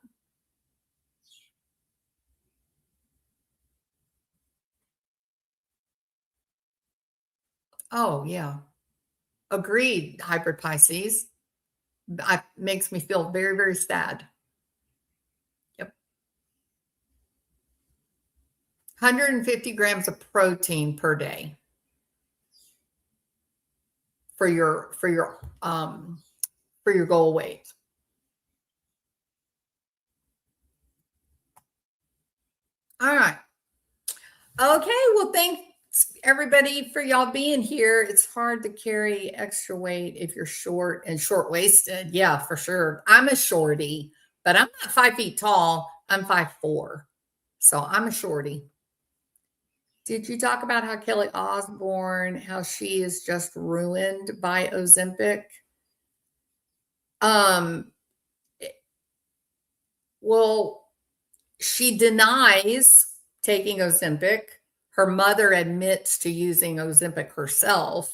B: Oh, yeah. Agreed, Hybrid Pisces. Makes me feel very, very sad. Yep. 150 grams of protein per day for your goal weight. All right. Okay. Well, thanks everybody for y'all being here. It's hard to carry extra weight if you're short and short-waisted. Yeah, for sure. I'm a shorty, but I'm not 5 feet tall. I'm 5'4". So I'm a shorty. Did you talk about how Kelly Osbourne, how she is just ruined by Ozempic? Well, she denies taking Ozempic. Her mother admits to using Ozempic herself.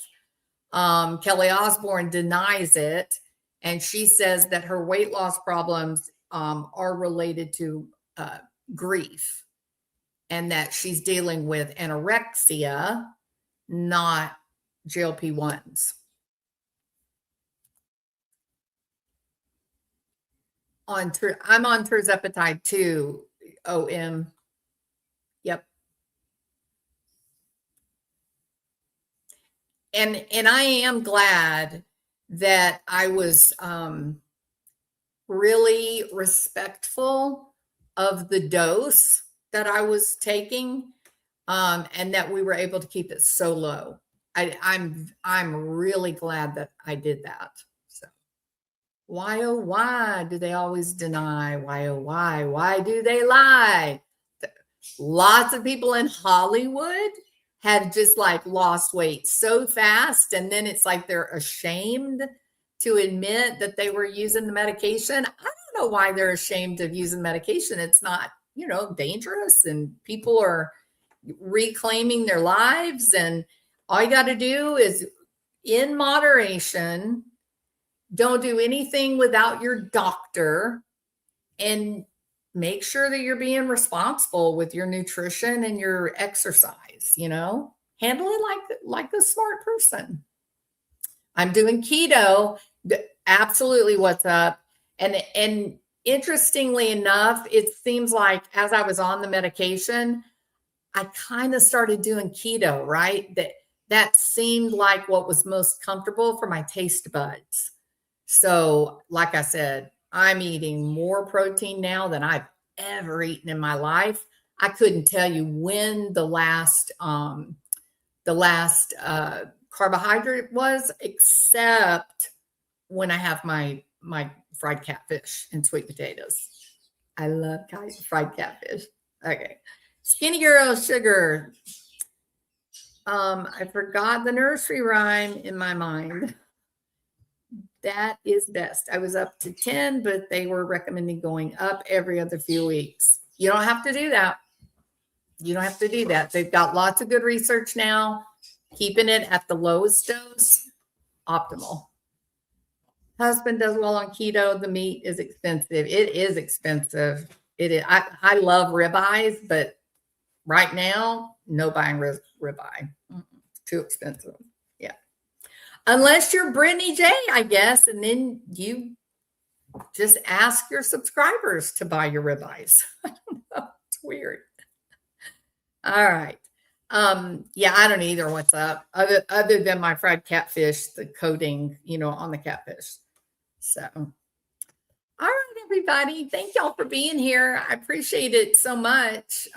B: Kelly Osbourne denies it, and she says that her weight loss problems are related to grief, and that she's dealing with anorexia, not GLP-1s. I'm on Tirzepatide too, OM. Yep. And I am glad that I was really respectful of the dose that I was taking, and that we were able to keep it so low. I'm really glad that I did that. So why, oh why do they always deny? Why, oh why do they lie? Lots of people in Hollywood have just like lost weight so fast, and then it's like they're ashamed to admit that they were using the medication. I don't know why they're ashamed of using medication. It's not, dangerous, and people are reclaiming their lives. And all you got to do is, in moderation, don't do anything without your doctor, and make sure that you're being responsible with your nutrition and your exercise. Handle it like a smart person. I'm doing keto. Absolutely. What's up? And interestingly enough, it seems like as I was on the medication, I kind of started doing keto, right? That seemed like what was most comfortable for my taste buds. So, like I said, I'm eating more protein now than I've ever eaten in my life. I couldn't tell you when the last carbohydrate was, except when I have my fried catfish and sweet potatoes. I love fried catfish. Okay. Skinny Girl Sugar. I forgot the nursery rhyme in my mind. That is best. I was up to 10, but they were recommending going up every other few weeks. You don't have to do that. You don't have to do that. They've got lots of good research now. Keeping it at the lowest dose, optimal. Husband does well on keto. The meat is expensive. It is expensive. It is. I love ribeyes, but right now, no buying ribeye. Too expensive. Yeah. Unless you're Brittany J, I guess, and then you just ask your subscribers to buy your ribeyes. I don't know. It's weird. All right. Yeah, I don't either. What's up? Other than my fried catfish, the coating, on the catfish. So, all right, everybody. Thank y'all for being here. I appreciate it so much.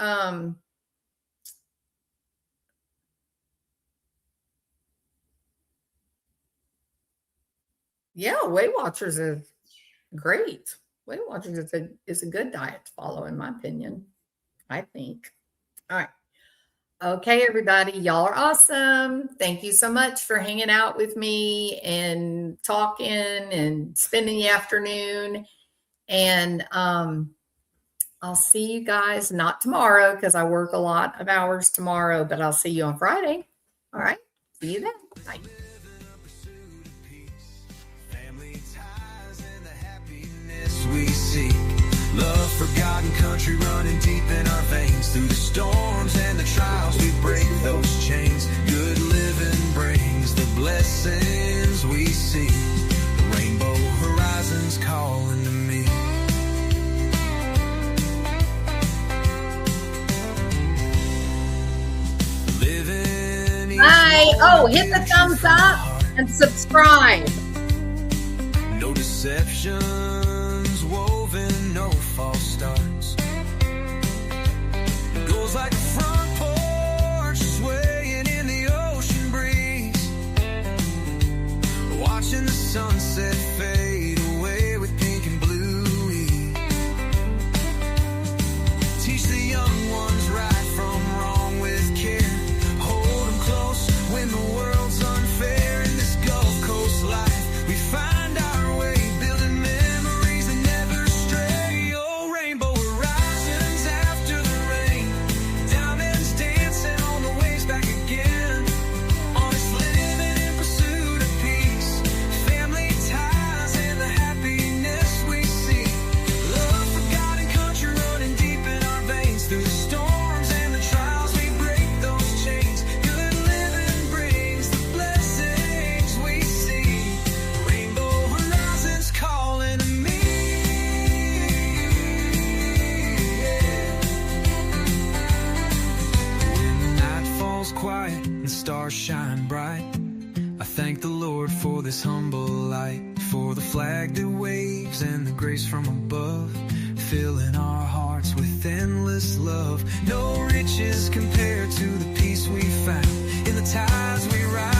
B: Yeah, Weight Watchers is great. Weight Watchers is a good diet to follow, in my opinion. I think. All right. Okay, everybody, y'all are awesome. Thank you so much for hanging out with me and talking and spending the afternoon. And I'll see you guys, not tomorrow because I work a lot of hours tomorrow, but I'll see you on Friday. All right. See you then. Bye.
A: We seek love, forgotten country running deep in our veins. Through the storms and the trials, we break those chains. Good living brings the blessings we see. The rainbow horizons calling to me. Living.
B: Bye. Oh, hit the thumbs up and subscribe.
A: No deception. Woven, no false starts. It goes like a front porch swaying in the ocean breeze, watching the sunset fade away with pink and blue ease. Teach the young ones right from wrong with care. Hold them close when the world's unfair. In this Gulf Coast life, we find our way. Quiet and stars shine bright. I thank the Lord for this humble light, for the flag that waves and the grace from above, filling our hearts with endless love. No riches compare to the peace we found in the tides we ride.